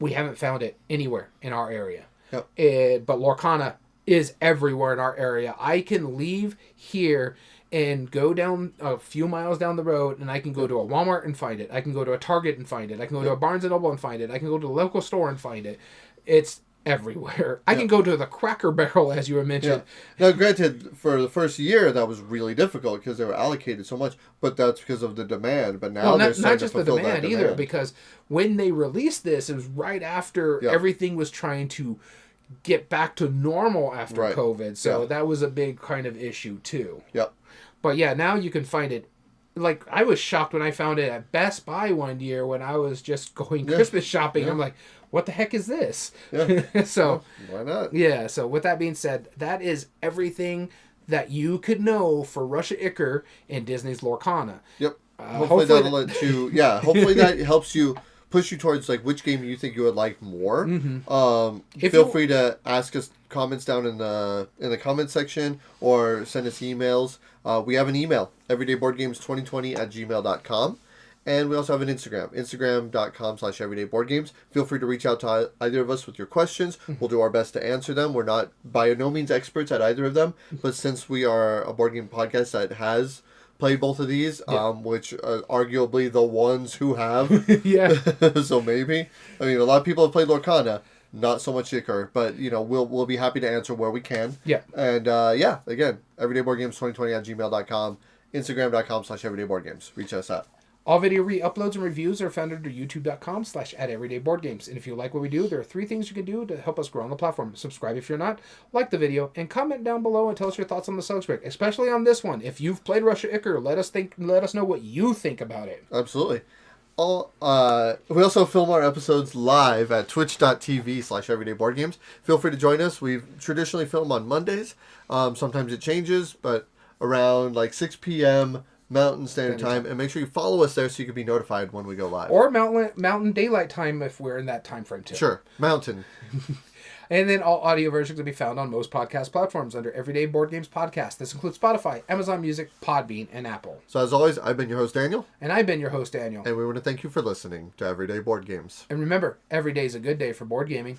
Speaker 2: we haven't found it anywhere in our area.
Speaker 1: Yep.
Speaker 2: But Lorcana is everywhere in our area. I can leave here and go down a few miles down the road, and I can go to a Walmart and find it. I can go to a Target and find it. I can go to a Barnes & Noble and find it. I can go to the local store and find it. It's everywhere. I can go to the Cracker Barrel, as you were mentioning.
Speaker 1: Now, granted, for the first year, that was really difficult because they were allocated so much, but that's because of the demand. But now they're
Speaker 2: not just the demand either, because when they released this, it was right after everything was trying to get back to normal after COVID. So that was a big kind of issue, too.
Speaker 1: Yep.
Speaker 2: But yeah, now you can find it. Like, I was shocked when I found it at Best Buy one year when I was just going Christmas shopping. I'm like, what the heck is this?
Speaker 1: Yeah.
Speaker 2: So
Speaker 1: why not?
Speaker 2: Yeah, so with that being said, that is everything that you could know for Rush of Ikkor and Disney's Lorcana.
Speaker 1: Yep. Hopefully that'll let you... Yeah, hopefully that helps you push you towards, like, which game you think you would like more. Feel free to ask us comments down in the comment section or send us emails. We have an email, everydayboardgames2020@gmail.com. And we also have an Instagram, instagram.com/everydayboardgames. Feel free to reach out to either of us with your questions. We'll do our best to answer them. We're not by no means experts at either of them, but since we are a board game podcast that has played both of these, which are arguably the ones who have. So maybe. I mean, a lot of people have played Lorcana, not so much Ikkor, but, you know, we'll be happy to answer where we can.
Speaker 2: Yeah.
Speaker 1: And, again, everydayboardgames2020@gmail.com, instagram.com/everydayboardgames. Reach us out.
Speaker 2: All video re-uploads and reviews are found under youtube.com/@everydayboardgames. And if you like what we do, there are 3 things you can do to help us grow on the platform. Subscribe if you're not, like the video, and comment down below and tell us your thoughts on the subject, especially on this one. If you've played Rush of Ikkor, let us know what you think about it.
Speaker 1: Absolutely. We also film our episodes live at twitch.tv/everydayboardgames. Feel free to join us. We traditionally film on Mondays. Sometimes it changes, but around like 6 p.m. Mountain Standard Time, and make sure you follow us there so you can be notified when we go live.
Speaker 2: Or Mountain Daylight Time if we're in that time frame too.
Speaker 1: Sure, Mountain.
Speaker 2: And then all audio versions can be found on most podcast platforms under Everyday Board Games Podcast. This includes Spotify, Amazon Music, Podbean, and Apple.
Speaker 1: So as always, I've been your host, Daniel.
Speaker 2: And I've been your host, Daniel.
Speaker 1: And we want to thank you for listening to Everyday Board Games.
Speaker 2: And remember, every day is a good day for board gaming.